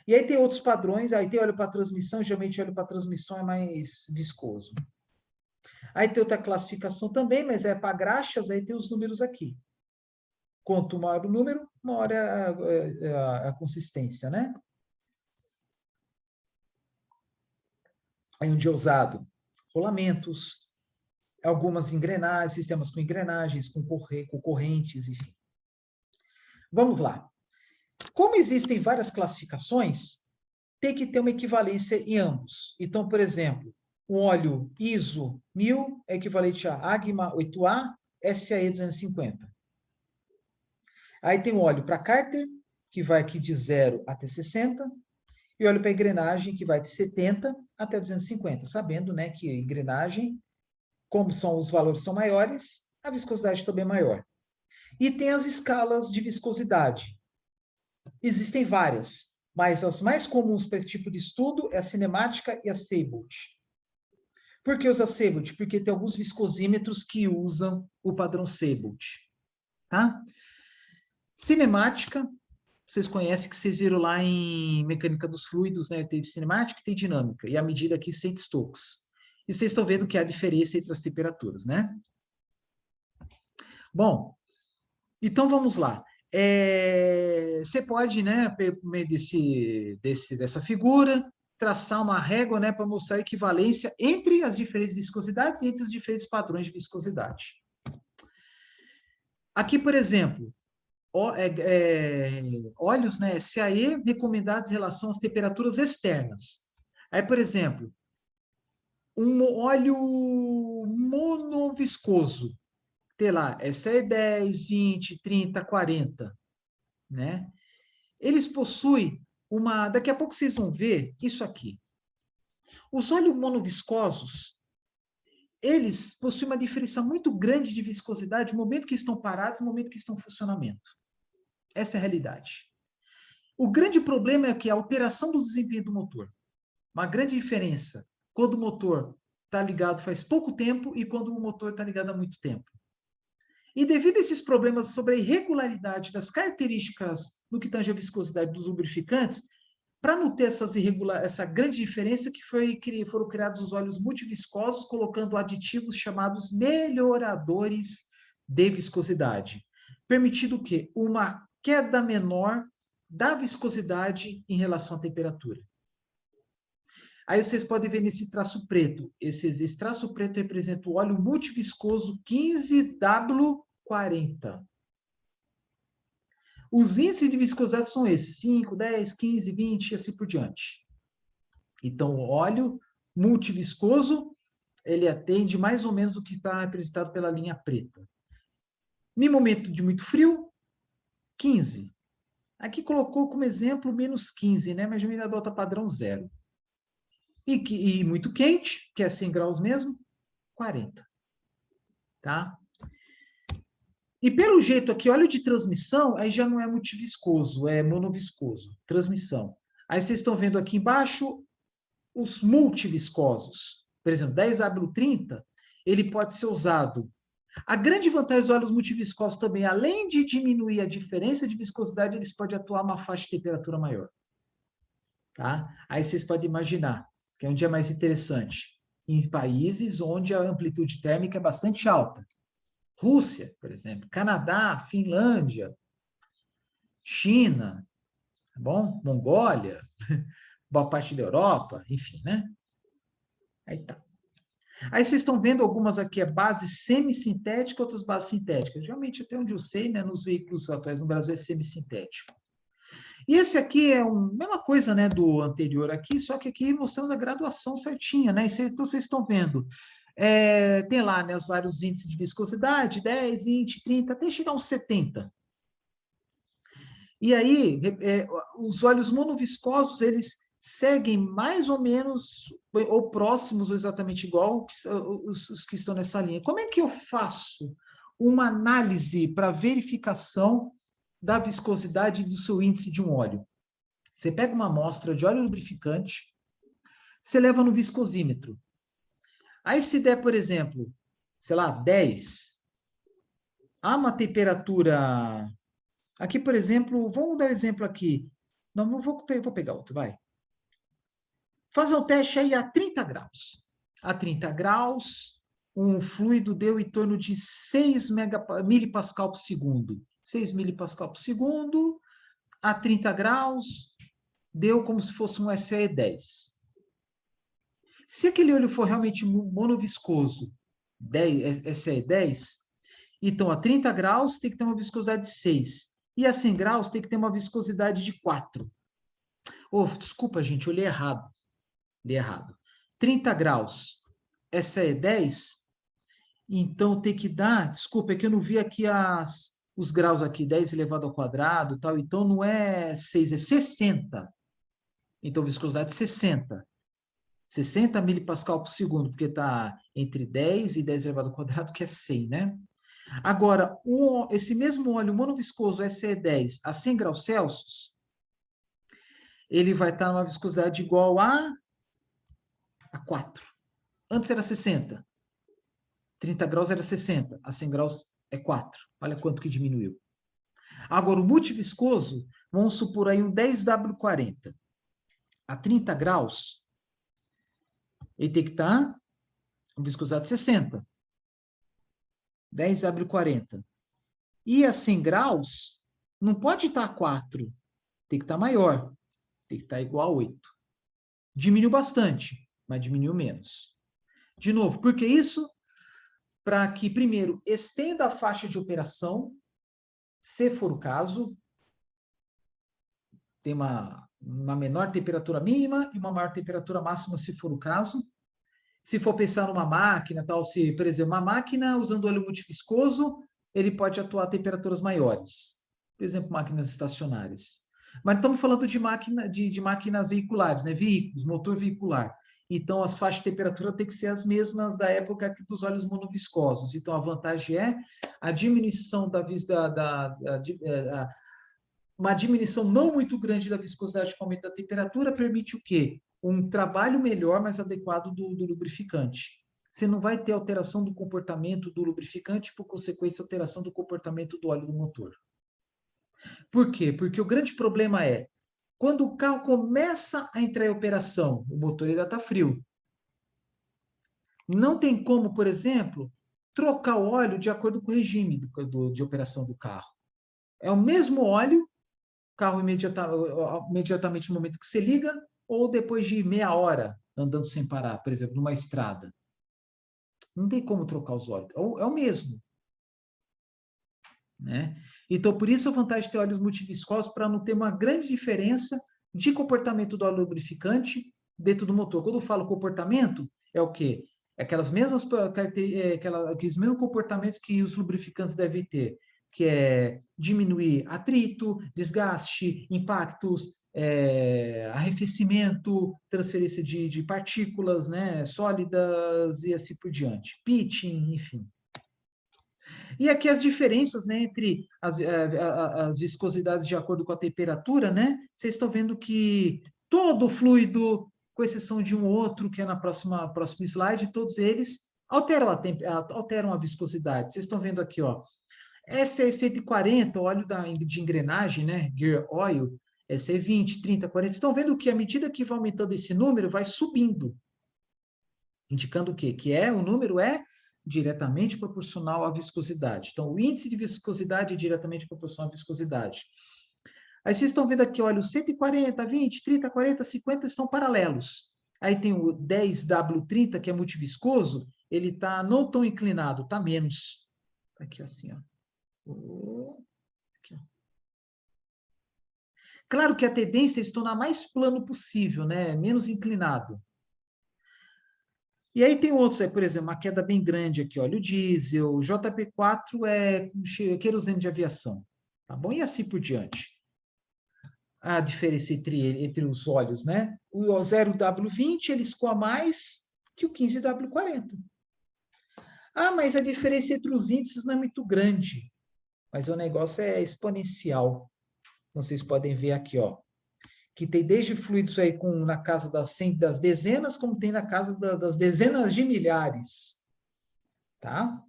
E aí tem outros padrões, aí tem óleo para transmissão, geralmente óleo para transmissão é mais viscoso. Aí tem outra classificação também, mas é para graxas, aí tem os números aqui. Quanto maior o número, maior é a consistência, né? Aí onde é usado rolamentos, algumas engrenagens, sistemas com engrenagens, com correntes, enfim. Vamos lá. Como existem várias classificações, tem que ter uma equivalência em ambos. Então, por exemplo, o óleo ISO 1000 é equivalente a AGMA 8A, SAE 250. Aí tem o óleo para cárter, que vai aqui de 0 até 60, e óleo para engrenagem, que vai de 70 até 250, sabendo, né, que engrenagem, como os valores são maiores, a viscosidade também é maior. E tem as escalas de viscosidade. Existem várias, mas as mais comuns para esse tipo de estudo é a cinemática e a Seibold. Por que usa Seibold? Porque tem alguns viscosímetros que usam o padrão Seibold. Tá? Cinemática, vocês conhecem, que vocês viram lá em mecânica dos fluidos, né? Tem cinemática e tem dinâmica, e a medida aqui Saint-Stokes. E vocês estão vendo que há diferença entre as temperaturas, né? Bom, então vamos lá. Você pode, né, por meio dessa figura, traçar uma régua, né, para mostrar a equivalência entre as diferentes viscosidades e entre os diferentes padrões de viscosidade. Aqui, por exemplo, óleos, né, SAE recomendados em relação às temperaturas externas. Aí, por exemplo, um óleo monoviscoso, tem lá, SAE 10, 20, 30, 40, né? Eles possuem uma... Daqui a pouco vocês vão ver isso aqui. Os óleos monoviscosos, eles possuem uma diferença muito grande de viscosidade no momento que estão parados e no momento que estão em funcionamento. Essa é a realidade. O grande problema é que a alteração do desempenho do motor. Uma grande diferença quando o motor está ligado faz pouco tempo e quando o motor está ligado há muito tempo. E devido a esses problemas sobre a irregularidade das características no que tange a viscosidade dos lubrificantes, para não ter essa grande diferença foram criados os óleos multiviscosos, colocando aditivos chamados melhoradores de viscosidade, permitindo o quê? Uma queda menor da viscosidade em relação à temperatura. Aí vocês podem ver nesse traço preto. Esse traço preto representa o óleo multiviscoso 15W40. Os índices de viscosidade são esses, 5, 10, 15, 20 e assim por diante. Então, o óleo multiviscoso, ele atende mais ou menos o que está representado pela linha preta. No momento de muito frio, 15. Aqui colocou como exemplo menos 15, né? Mas a gente adota padrão 0. E muito quente, que é 100 graus mesmo, 40. Tá? E pelo jeito aqui, óleo de transmissão, aí já não é multiviscoso, é monoviscoso, transmissão. Aí vocês estão vendo aqui embaixo os multiviscosos. Por exemplo, 10W30, ele pode ser usado. A grande vantagem dos óleos multiviscosos também, além de diminuir a diferença de viscosidade, eles podem atuar uma faixa de temperatura maior. Tá? Aí vocês podem imaginar, que é um dia mais interessante, em países onde a amplitude térmica é bastante alta. Rússia, por exemplo, Canadá, Finlândia, China, tá bom? Mongólia, boa parte da Europa, enfim, né? Aí tá. Aí vocês estão vendo algumas aqui, base semissintética, outras bases sintéticas. Geralmente, até onde eu sei, né, nos veículos atuais no Brasil é semissintético. E esse aqui é a mesma coisa, né, do anterior aqui, só que aqui mostrando a graduação certinha, né? Então, vocês estão vendo, tem lá, né, os vários índices de viscosidade, 10, 20, 30, até chegar uns 70. E aí, os óleos monoviscosos, eles seguem mais ou menos, ou próximos, ou exatamente igual os que estão nessa linha. Como é que eu faço uma análise para verificação da viscosidade do seu índice de um óleo? Você pega uma amostra de óleo lubrificante, você leva no viscosímetro. Aí se der, por exemplo, sei lá, 10, há uma temperatura... Aqui, por exemplo, vamos dar um exemplo aqui. Não, vou pegar outro, vai. Fazer um teste aí a 30 graus. A 30 graus, um fluido deu em torno de 6 milipascal por segundo. 6 milipascal por segundo, a 30 graus, deu como se fosse um SE10. Se aquele óleo for realmente monoviscoso, SE10, então a 30 graus tem que ter uma viscosidade de 6. E a 100 graus tem que ter uma viscosidade de 4. Desculpa, gente, eu li errado. 30 graus, SE10, então tem que dar, desculpa, é que eu não vi aqui os graus aqui, 10 elevado ao quadrado, tal, então não é 6, é 60. Então, viscosidade 60. 60 milipascal por segundo, porque está entre 10 e 10 elevado ao quadrado, que é 100, né? Agora, esse mesmo óleo monoviscoso SE10 a 100 graus Celsius, ele vai estar numa viscosidade igual a 4. Antes era 60. 30 graus era 60. A 100 graus é 4. Olha quanto que diminuiu. Agora, o multiviscoso, vamos supor aí um 10W40. A 30 graus, ele tem que estar com viscosidade de 60. 10W40. E a 100 graus, não pode estar 4. Tem que estar maior. Tem que estar igual a 8. Diminuiu bastante, mas diminuiu menos. De novo, por que isso? Para que, primeiro, estenda a faixa de operação, se for o caso, tem uma menor temperatura mínima e uma maior temperatura máxima, se for o caso. Se for pensar numa máquina, tal, se, por exemplo, uma máquina usando óleo multiviscoso, ele pode atuar a temperaturas maiores. Por exemplo, máquinas estacionárias. Mas estamos falando de máquinas veiculares, né? Veículos, motor veicular. Então, as faixas de temperatura têm que ser as mesmas da época dos óleos monoviscosos. Então, a vantagem é a diminuição uma diminuição não muito grande da viscosidade com aumento da temperatura permite o quê? Um trabalho melhor, mais adequado do lubrificante. Você não vai ter alteração do comportamento do lubrificante, por consequência, alteração do comportamento do óleo do motor. Por quê? Porque o grande problema é, quando o carro começa a entrar em operação, o motor ainda está frio. Não tem como, por exemplo, trocar o óleo de acordo com o regime de operação do carro. É o mesmo óleo, o carro imediatamente no momento que você liga, ou depois de meia hora andando sem parar, por exemplo, numa estrada. Não tem como trocar os óleos. É o mesmo. Né? Então, por isso a vantagem de ter óleos multiviscosos, para não ter uma grande diferença de comportamento do óleo lubrificante dentro do motor. Quando eu falo comportamento, é o quê? É aqueles mesmos comportamentos que os lubrificantes devem ter, que é diminuir atrito, desgaste, impactos, arrefecimento, transferência de partículas, né, sólidas e assim por diante. Pitching, enfim. E aqui as diferenças, né, entre as viscosidades de acordo com a temperatura, né? Vocês estão vendo que todo o fluido, com exceção de um outro, que é na próximo slide, todos eles alteram a viscosidade. Vocês estão vendo aqui, ó, SE140, óleo de engrenagem, né, gear oil, SE20, 30, 40. Vocês estão vendo que à medida que vai aumentando esse número, vai subindo. Indicando o quê? O número é diretamente proporcional à viscosidade. Então, o índice de viscosidade é diretamente proporcional à viscosidade. Aí vocês estão vendo aqui, olha, o 140, 20, 30, 40, 50 estão paralelos. Aí tem o 10W30, que é multiviscoso, ele está não tão inclinado, está menos. Aqui, assim, ó. Aqui, ó. Claro que a tendência é se tornar mais plano possível, né? Menos inclinado. E aí tem outros, por exemplo, uma queda bem grande aqui, olha, o diesel, o JP4 é querosene de aviação, tá bom? E assim por diante. A diferença entre os óleos, né? O 0W20, ele escoa mais que o 15W40. Ah, mas a diferença entre os índices não é muito grande. Mas o negócio é exponencial. Vocês podem ver aqui, ó, que tem desde fluidos aí na casa das dezenas, como tem na casa das dezenas de milhares. Tá?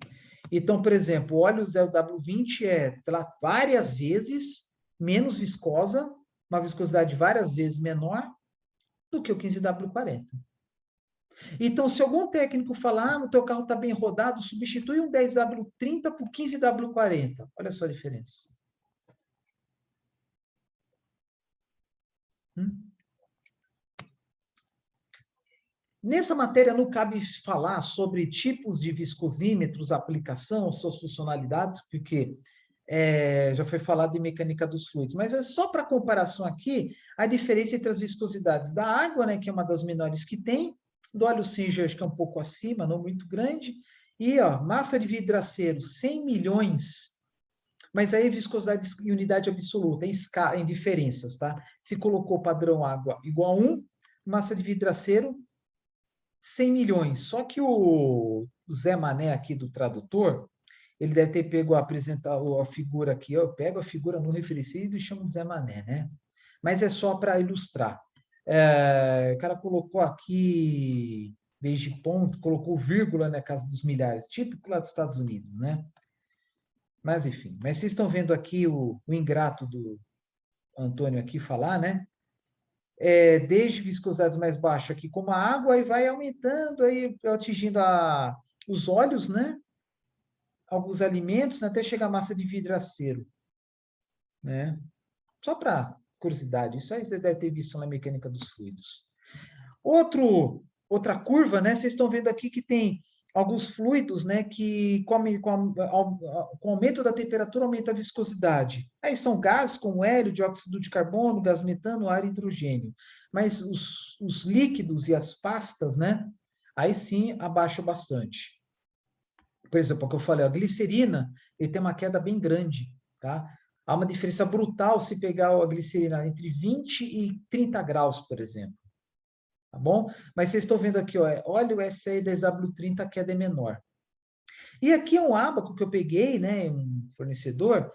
Então, por exemplo, o óleo 0W20 é várias vezes menos viscosa, uma viscosidade várias vezes menor do que o 15W40. Então, se algum técnico falar, o teu carro está bem rodado, substitui um 10W30 por 15W40. Olha só a diferença. Nessa matéria não cabe falar sobre tipos de viscosímetros, aplicação, suas funcionalidades, porque já foi falado em mecânica dos fluidos, mas é só para comparação aqui, a diferença entre as viscosidades da água, né, que é uma das menores que tem, do óleo Singer, acho que é um pouco acima, não muito grande, e ó, massa de vidraceiro, 100 milhões, mas aí viscosidade em unidade absoluta, em diferenças, tá? Se colocou padrão água igual a 1, massa de vidraceiro, 100 milhões. Só que o Zé Mané aqui do tradutor, ele deve ter pego a figura aqui, eu pego a figura no referenciado e chamo de Zé Mané, né? Mas é só para ilustrar. O cara colocou aqui, em vez de ponto, colocou vírgula na casa dos milhares, típico lá dos Estados Unidos, né? Mas, enfim. Mas vocês estão vendo aqui o ingrato do Antônio aqui falar, né? Desde viscosidades mais baixas aqui, como a água, e vai aumentando, aí atingindo os óleos, né? Alguns alimentos, né? Até chegar a massa de vidraceiro, né? Só para curiosidade, isso aí você deve ter visto na mecânica dos fluidos. Outra curva, né? Vocês estão vendo aqui que tem alguns fluidos, né? Que com o aumento da temperatura aumenta a viscosidade. Aí são gases como hélio, dióxido de carbono, gás metano, ar e hidrogênio. Mas os líquidos e as pastas, né? Aí sim abaixam bastante. Por exemplo, o que eu falei, a glicerina, ele tem uma queda bem grande, tá? Há uma diferença brutal se pegar a glicerina entre 20 e 30 graus, por exemplo. Tá bom? Mas vocês estão vendo aqui, ó, óleo SE 10W30, a queda é menor. E aqui é um ábaco que eu peguei, né, um fornecedor,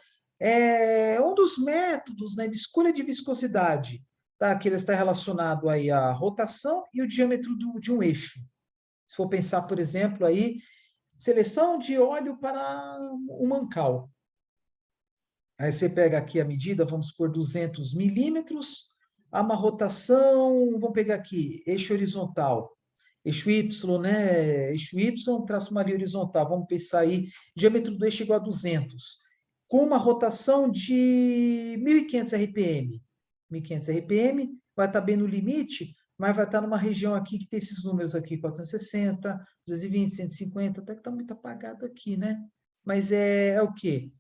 um dos métodos, né, de escolha de viscosidade, tá? Que ele está relacionado aí à rotação e o diâmetro de um eixo. Se for pensar, por exemplo, aí, seleção de óleo para um mancal. Aí você pega aqui a medida, vamos por 200 milímetros, há uma rotação, vamos pegar aqui, eixo horizontal, eixo Y, né? Eixo Y, traço uma linha horizontal, vamos pensar aí, diâmetro do eixo igual a 200, com uma rotação de 1.500 RPM. 1.500 RPM, vai estar bem no limite, mas vai estar numa região aqui que tem esses números aqui, 460, 220, 150, até que está muito apagado aqui, né? Mas é o quê?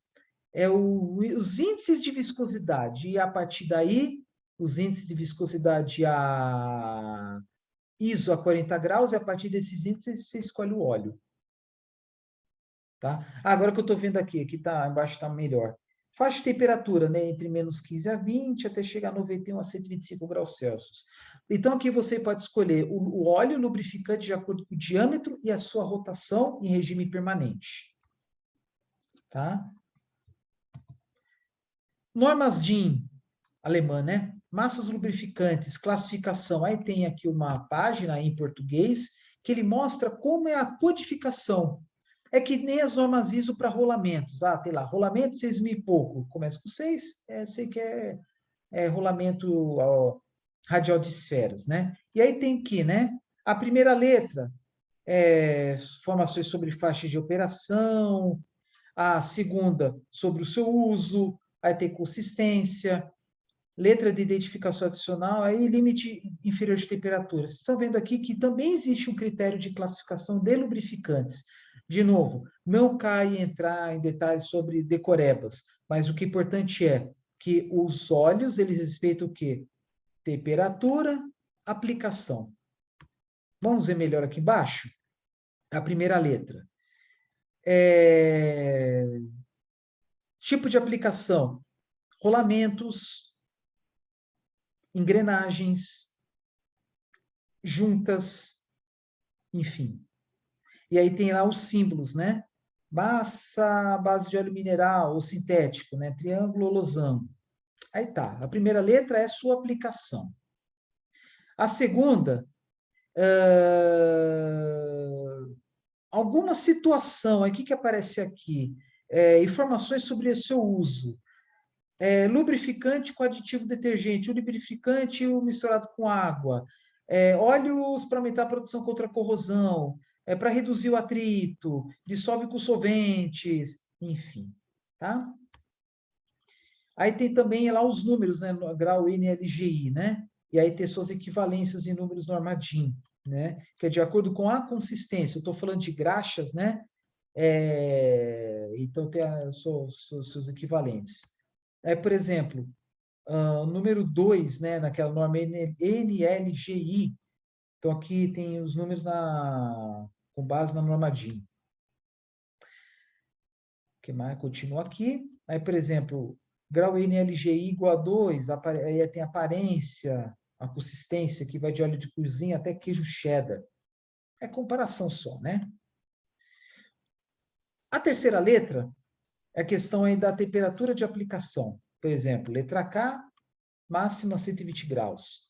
Os índices de viscosidade, e a partir daí, os índices de viscosidade ISO a 40 graus, e a partir desses índices você escolhe o óleo. Tá? Agora que eu estou vendo aqui tá, embaixo está melhor. Faixa de temperatura, né, entre menos 15 a 20, até chegar a 91 a 125 graus Celsius. Então, aqui você pode escolher o óleo lubrificante de acordo com o diâmetro e a sua rotação em regime permanente. Tá? Normas DIN, alemã, né? Massas lubrificantes, classificação. Aí tem aqui uma página em português que ele mostra como é a codificação. É que nem as normas ISO para rolamentos. Ah, tem lá, rolamento 6.000 e pouco. Começa com 6, sei que é rolamento radial de esferas, né? E aí tem que, né? A primeira letra, informações sobre faixas de operação, a segunda sobre o seu uso, aí tem consistência, letra de identificação adicional, aí limite inferior de temperatura. Vocês estão vendo aqui que também existe um critério de classificação de lubrificantes. De novo, não cai entrar em detalhes sobre decorebas, mas o que é importante é que os óleos, eles respeitam o quê? Temperatura, aplicação. Vamos ver melhor aqui embaixo? A primeira letra. Tipo de aplicação: rolamentos, engrenagens, juntas, enfim. E aí tem lá os símbolos, né? Massa, base de óleo mineral ou sintético, né? Triângulo ou losango. Aí tá. A primeira letra é sua aplicação. A segunda, alguma situação. Aí o que aparece aqui? Informações sobre o seu uso. Lubrificante com aditivo detergente, o lubrificante misturado com água, óleos para aumentar a produção contra a corrosão, para reduzir o atrito, dissolve com solventes, enfim, tá? Aí tem também lá os números, né, no grau NLGI, né? E aí tem suas equivalências em números no Armadin, né? Que é de acordo com a consistência. Eu estou falando de graxas, né? Então tem seus equivalentes. Por exemplo, número 2, né, naquela norma NLGI. Então aqui tem os números com base na norma DIN. Que mais? Continua aqui. Aí, por exemplo, grau NLGI igual a 2, aí tem aparência, a consistência, que vai de óleo de cozinha até queijo cheddar. É comparação só, né? A terceira letra é a questão aí da temperatura de aplicação. Por exemplo, letra K, máxima 120 graus.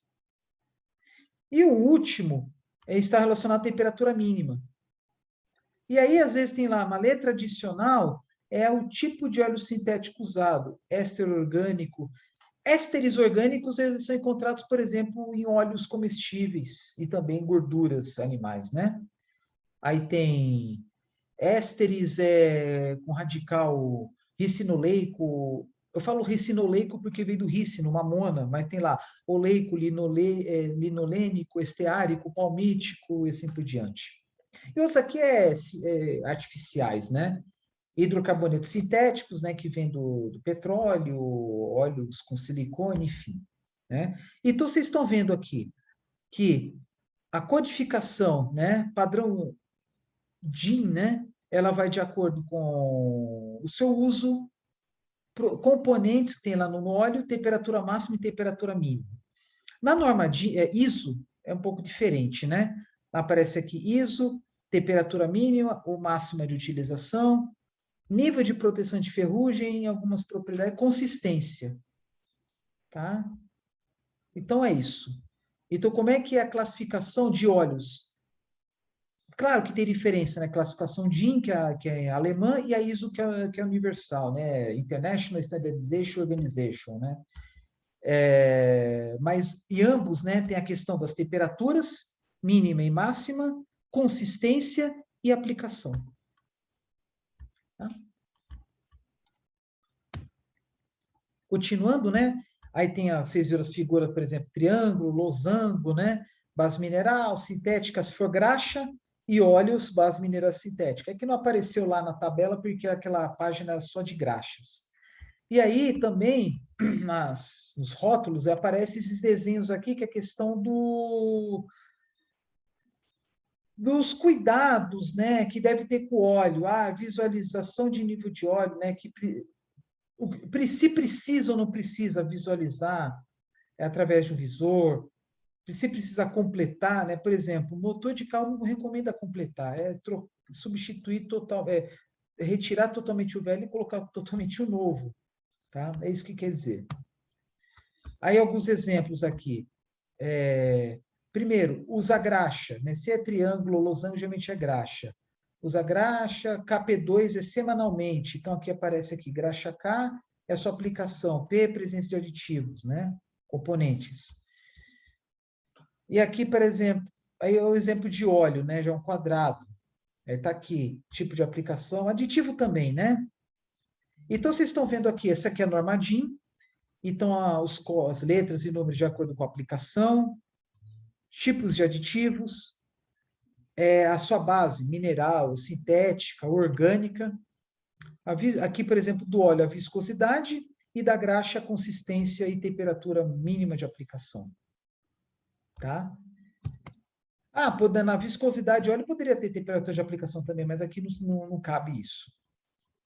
E o último está relacionado à temperatura mínima. E aí, às vezes, tem lá uma letra adicional, é o tipo de óleo sintético usado, éster orgânico. Ésteres orgânicos eles são encontrados, por exemplo, em óleos comestíveis e também em gorduras animais, né? Aí tem ésteres com radical ricinoleico. Eu falo ricinoleico porque veio do ricino, mamona, mas tem lá oleico, linolênico, esteárico, palmítico e assim por diante. E outros aqui artificiais, né? Hidrocarbonetos sintéticos, né, que vêm do petróleo, óleos com silicone, enfim. Né? Então, vocês estão vendo aqui que a codificação, né, padrão DIN, né, ela vai de acordo com o seu uso, componentes que tem lá no óleo, temperatura máxima e temperatura mínima. Na norma ISO, é um pouco diferente, né? Aparece aqui ISO, temperatura mínima ou máxima de utilização, nível de proteção de ferrugem, algumas propriedades, consistência. Tá? Então, é isso. Então, como é que é a classificação de óleos? Claro que tem diferença, né? Classificação DIN, que é alemã, e a ISO, que é universal, né? International Standardization Organization, né? Mas, e ambos, né, tem a questão das temperaturas, mínima e máxima, consistência e aplicação. Tá? Continuando, né? Aí tem, vocês viram as figuras, por exemplo, triângulo, losango, né? Base mineral, sintética, se for graxa, e óleos, base mineral sintética. É que não apareceu lá na tabela porque aquela página era só de graxas. E aí também, nos rótulos, aparecem esses desenhos aqui, que é a questão dos cuidados, né, que deve ter com o óleo, visualização de nível de óleo, né, se precisa ou não precisa visualizar através de um visor, se precisa completar, né, por exemplo, o motor de carro não recomenda completar, substituir total, retirar totalmente o velho e colocar totalmente o novo, tá? É isso que quer dizer. Aí alguns exemplos aqui. Primeiro, usa graxa, né? Se é triângulo ou losango, geralmente é graxa. Usa graxa, KP2 é semanalmente. Então, aqui aparece aqui, graxa K é a sua aplicação, P, presença de aditivos, né? Componentes. E aqui, por exemplo, aí é o exemplo de óleo, né? Já é um quadrado. Está aqui, tipo de aplicação, aditivo também, né? Então, vocês estão vendo aqui, essa aqui é a norma DIN. Então, as letras e números de acordo com a aplicação, tipos de aditivos, a sua base, mineral, sintética, orgânica. Aqui, por exemplo, do óleo, a viscosidade e da graxa, a consistência e temperatura mínima de aplicação. Tá? Na viscosidade de óleo poderia ter temperatura de aplicação também, mas aqui não cabe isso.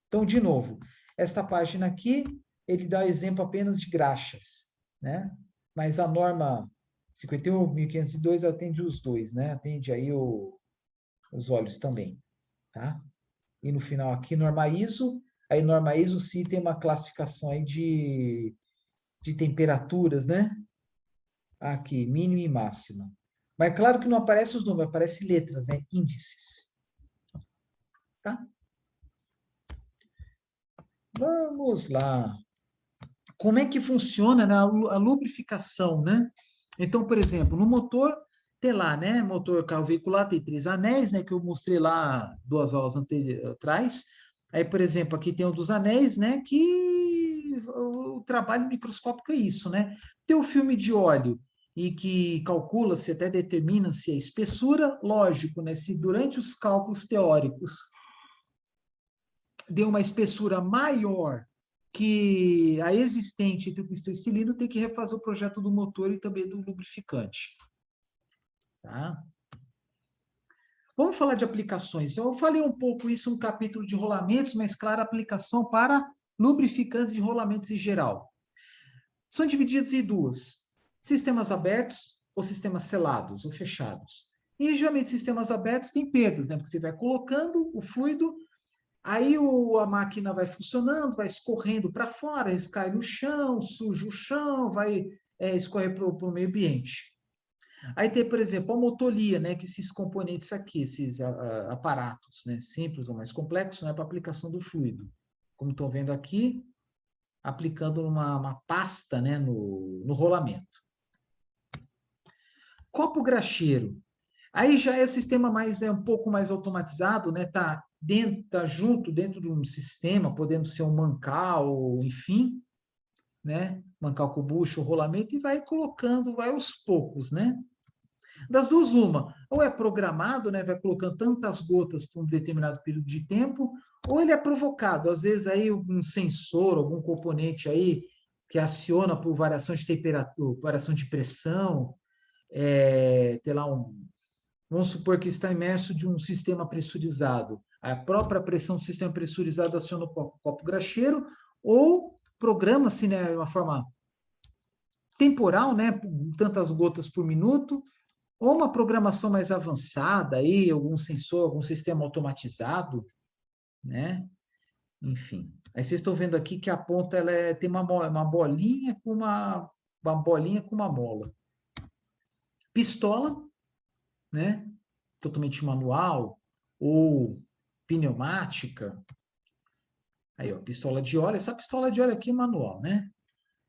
Então, de novo, esta página aqui, ele dá exemplo apenas de graxas, né? Mas a norma 51.502 atende os dois, né? Atende aí os óleos também, tá? E no final aqui, norma ISO. Aí, norma ISO, sim, tem uma classificação aí de temperaturas, né? Aqui, mínima e máxima. Mas claro que não aparece os números, aparece letras, né? Índices. Tá? Vamos lá. Como é que funciona, né, a lubrificação, né? Então, por exemplo, no motor, Tem lá, né, motor carro veicular, tem 3 anéis, né, que eu mostrei lá 2 aulas atrás. Aí, por exemplo, aqui tem o dos anéis, né, que o trabalho microscópico é isso, né? Tem o filme de óleo e que calcula-se, até determina-se a espessura, lógico, né, se durante os cálculos teóricos deu uma espessura maior que a existente entre o pistão e cilindro, tem que refazer o projeto do motor e também do lubrificante. Tá? Vamos falar de aplicações. Eu falei um pouco isso no capítulo de rolamentos, mas, claro, aplicação para lubrificantes e rolamentos em geral. São divididos em duas: sistemas abertos ou sistemas selados ou fechados. E, geralmente, sistemas abertos têm perdas, né? Porque você vai colocando o fluido, aí a máquina vai funcionando, vai escorrendo para fora, cai no chão, suja o chão, vai escorrer para o meio ambiente. Aí tem, por exemplo, a motolia, né, que esses componentes aqui, esses aparatos, né, simples ou mais complexos, né, para aplicação do fluido. Como estão vendo aqui, aplicando uma pasta, né, no rolamento. Copo graxeiro. Aí já é o sistema mais, um pouco mais automatizado, né, tá junto dentro de um sistema, podendo ser um mancal, enfim, né, mancal com bucho, rolamento, e vai colocando, vai aos poucos, né? Das duas, uma, ou é programado, né, vai colocando tantas gotas por um determinado período de tempo, ou ele é provocado. Às vezes aí um sensor, algum componente aí que aciona por variação de temperatura, variação de pressão, tem lá vamos supor que está imerso de um sistema pressurizado. A própria pressão do sistema pressurizado aciona o copo graxeiro, ou programa-se, né, de uma forma temporal, né, tantas gotas por minuto, ou uma programação mais avançada aí, algum sensor, algum sistema automatizado, né? Enfim. Aí vocês estão vendo aqui que a ponta tem uma bolinha com uma bolinha com uma mola. Pistola, né? Totalmente manual ou pneumática. Aí, ó, pistola de óleo. Essa pistola de óleo aqui é manual, né?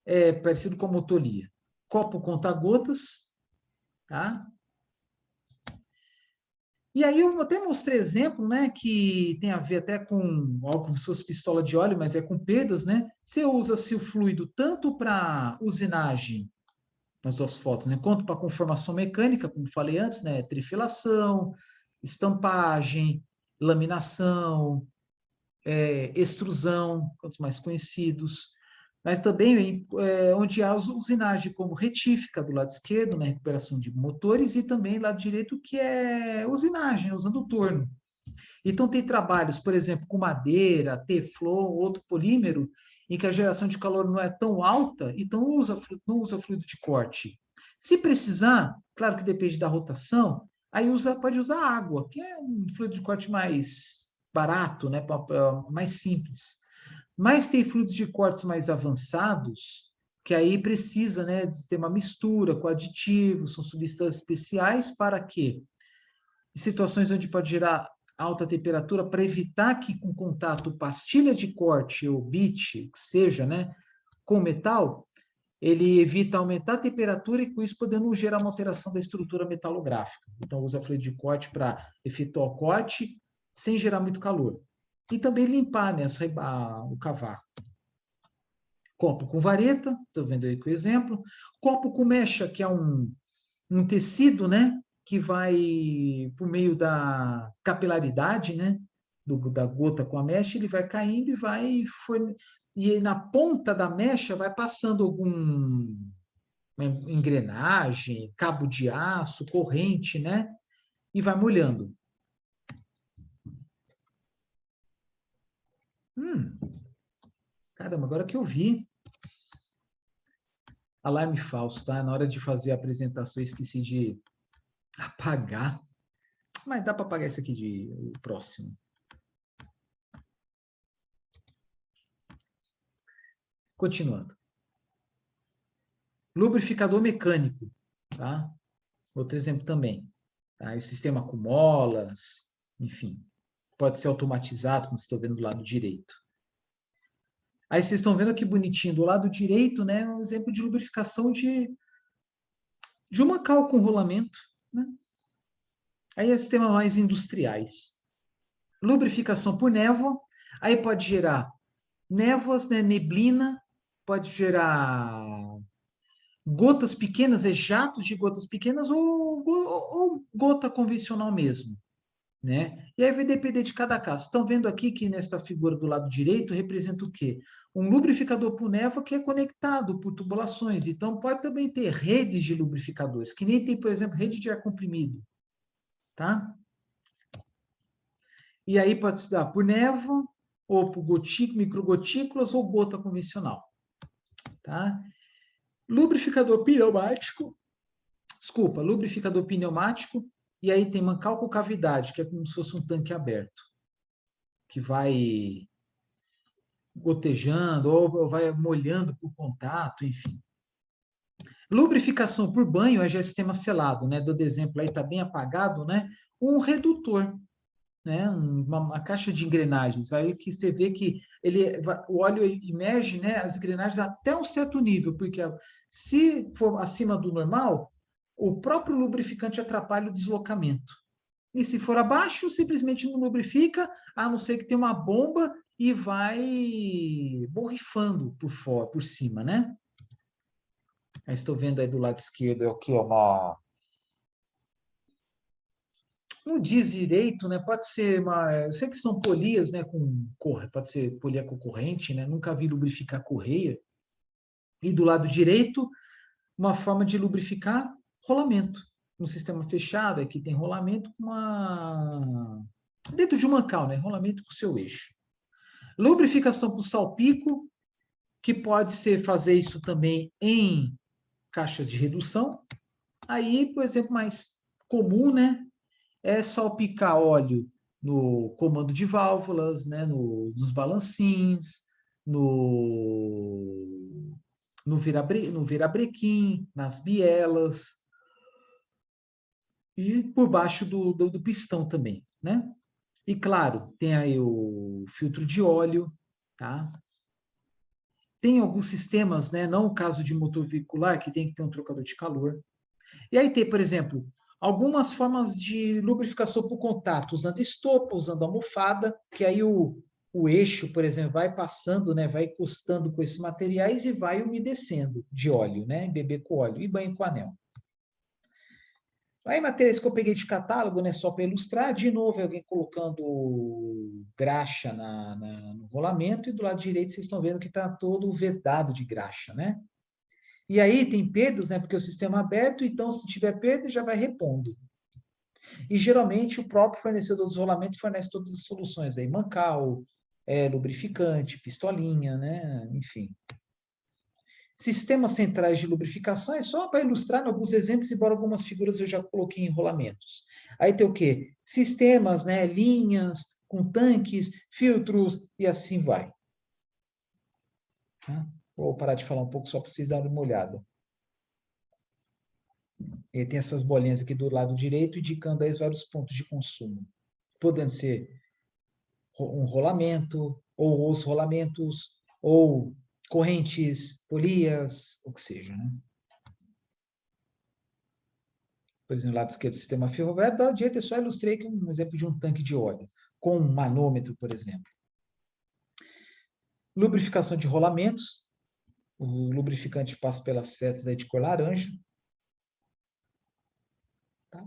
É parecido com a motolia. Copo conta-gotas, tá? E aí eu até mostrei exemplo, né, que tem a ver até com algo como se fosse pistola de óleo, mas é com perdas, né? Você usa-se o fluido tanto para usinagem, nas duas fotos, né, quanto para conformação mecânica, como falei antes, né, trifilação, estampagem, laminação, extrusão, os mais conhecidos, mas também onde há usinagem como retífica do lado esquerdo, né, recuperação de motores, e também lado direito, que é usinagem, usando o torno. Então, tem trabalhos, por exemplo, com madeira, teflon, outro polímero, em que a geração de calor não é tão alta, então não usa fluido de corte. Se precisar, claro que depende da rotação, aí pode usar água, que é um fluido de corte mais barato, né, mais simples. Mas tem fluidos de cortes mais avançados, que aí precisa, né, de ter uma mistura com aditivos, são substâncias especiais para quê? Em situações onde pode gerar alta temperatura, para evitar que com contato pastilha de corte ou bit, que seja, né, com metal, ele evita aumentar a temperatura e com isso podendo gerar uma alteração da estrutura metalográfica. Então usa fluido de corte para efetuar o corte sem gerar muito calor. E também limpar, né, o cavaco. Copo com vareta, estou vendo aí com o exemplo. Copo com mecha, que é um tecido, né, que vai por meio da capilaridade, né, da gota com a mecha, ele vai caindo e na ponta da mecha vai passando uma engrenagem, cabo de aço, corrente, né, e vai molhando. Caramba, agora que eu vi. Alarme falso, tá? Na hora de fazer a apresentação, eu esqueci de apagar. Mas dá para apagar esse aqui o próximo. Continuando. Lubrificador mecânico, tá? Outro exemplo também. Tá? O sistema com molas, enfim. Pode ser automatizado, como vocês estão vendo do lado direito. Aí vocês estão vendo aqui bonitinho, do lado direito, né, um exemplo de lubrificação de uma cal com rolamento. né? Aí é o sistema mais industriais. Lubrificação por névoa, aí pode gerar névoas, né, neblina, pode gerar gotas pequenas, jatos de gotas pequenas ou gota convencional mesmo, né? E aí vai depender de cada caso. Estão vendo aqui que nesta figura do lado direito representa o quê? Um lubrificador por névoa que é conectado por tubulações. Então, pode também ter redes de lubrificadores, que nem tem, por exemplo, rede de ar comprimido, tá? E aí pode se dar por névoa, ou por microgotículas, ou gota convencional, tá? Lubrificador pneumático, desculpa, lubrificador pneumático, e aí tem mancal com cavidade, que é como se fosse um tanque aberto, que vai gotejando ou vai molhando por contato, enfim. Lubrificação por banho é já sistema selado, né? Do exemplo aí está bem apagado, né? Um redutor, né? Uma caixa de engrenagens, aí que você vê que o óleo imerge, né? As engrenagens até um certo nível, porque se for acima do normal, o próprio lubrificante atrapalha o deslocamento. E se for abaixo, simplesmente não lubrifica, a não ser que tenha uma bomba e vai borrifando por fora, por cima, né? Aí estou vendo aí do lado esquerdo aqui não diz direito, né? Pode ser eu sei que são polias, né? Pode ser polia com corrente, né? Nunca vi lubrificar correia. E do lado direito, uma forma de lubrificar rolamento. No sistema fechado, aqui tem rolamento com dentro de um mancal, né? Rolamento com o seu eixo. Lubrificação por salpico, que pode ser fazer isso também em caixas de redução. Aí, por exemplo, mais comum, né, é salpicar óleo no comando de válvulas, né, nos balancins, no virabrequim, nas bielas e por baixo do pistão também, né? E claro, tem aí o filtro de óleo, tá? Tem alguns sistemas, né, não o caso de motor veicular, que tem que ter um trocador de calor. E aí tem, por exemplo, algumas formas de lubrificação por contato, usando estopa, usando almofada, que aí o eixo, por exemplo, vai passando, né, vai encostando com esses materiais e vai umedecendo de óleo, né, beber com óleo e banho com anel. Aí, materiais que eu peguei de catálogo, né, só para ilustrar, de novo, alguém colocando graxa no rolamento, e do lado direito vocês estão vendo que está todo vedado de graxa, né? E aí tem perdas, né, porque o sistema é aberto, então se tiver perda, já vai repondo. E geralmente o próprio fornecedor dos rolamentos fornece todas as soluções aí, mancal, lubrificante, pistolinha, né, enfim. Sistemas centrais de lubrificação é só para ilustrar alguns exemplos, embora algumas figuras eu já coloquei em rolamentos. Aí tem o quê? Sistemas, né, linhas, com tanques, filtros e assim vai. Tá? Vou parar de falar um pouco só para vocês darem uma olhada. E tem essas bolinhas aqui do lado direito, indicando aí os vários pontos de consumo. Podendo ser um rolamento, ou os rolamentos, ou correntes, polias, o que seja, né? Por exemplo, lado esquerdo do sistema ferroviário, do lado direito eu só ilustrei aqui um exemplo de um tanque de óleo, com um manômetro, por exemplo. Lubrificação de rolamentos, o lubrificante passa pelas setas aí de cor laranja. Tá?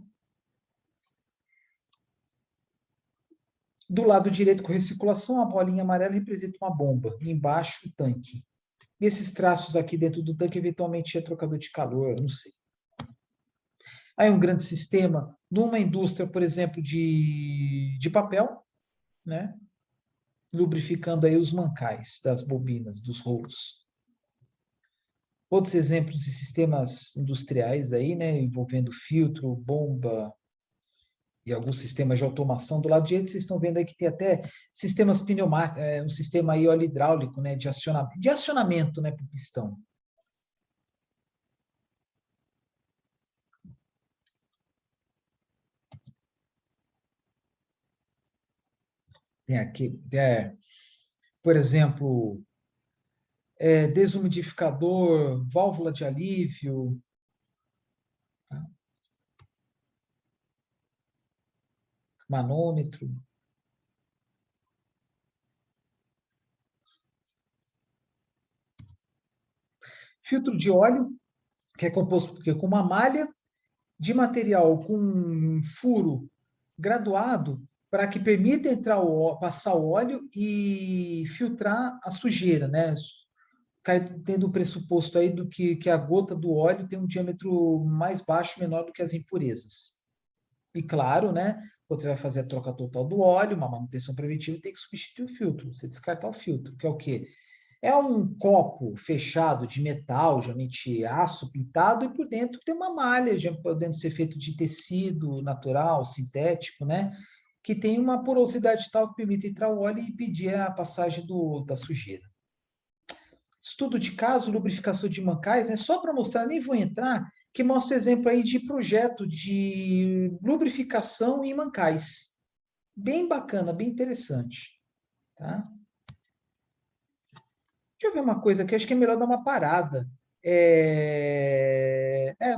Do lado direito, com recirculação, a bolinha amarela representa uma bomba, e embaixo o tanque. E esses traços aqui dentro do tanque, eventualmente, é trocador de calor, não sei. Aí um grande sistema, numa indústria, por exemplo, de papel, né? Lubrificando aí os mancais das bobinas, dos rolos. Outros exemplos de sistemas industriais aí, né? Envolvendo filtro, bomba e alguns sistemas de automação. Do lado direito, vocês estão vendo aí que tem até sistemas pneumáticos, um sistema aí óleo hidráulico, né? De acionamento, né? Para o pistão. Tem aqui, por exemplo, desumidificador, válvula de alívio. Tá? manômetro. Filtro de óleo, que é composto com uma malha de material com um furo graduado para que permita entrar passar o óleo e filtrar a sujeira, né? Tendo o pressuposto aí do que a gota do óleo tem um diâmetro mais baixo, menor do que as impurezas. E claro, né? Quando você vai fazer a troca total do óleo, uma manutenção preventiva, tem que substituir o filtro, você descartar o filtro, que é o quê? É um copo fechado de metal, geralmente aço pintado, e por dentro tem uma malha, já podendo ser feito de tecido natural, sintético, né? Que tem uma porosidade tal que permite entrar o óleo e impedir a passagem da sujeira. Estudo de caso, lubrificação de mancais, né? Só para mostrar, nem vou entrar, que mostra exemplo aí de projeto de lubrificação em mancais. Bem bacana, bem interessante. Tá? Deixa eu ver uma coisa aqui, acho que é melhor dar uma parada.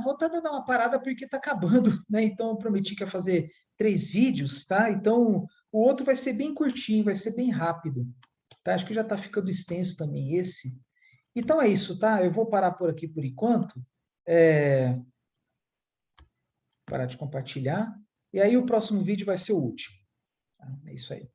Vou estar dando uma parada porque está acabando, né? Então eu prometi que ia fazer 3 vídeos, tá? Então o outro vai ser bem curtinho, vai ser bem rápido. Tá? Acho que já está ficando extenso também esse. Então é isso, tá? Eu vou parar por aqui por enquanto. É, parar de compartilhar. E aí o próximo vídeo vai ser o último. Tá? É isso aí.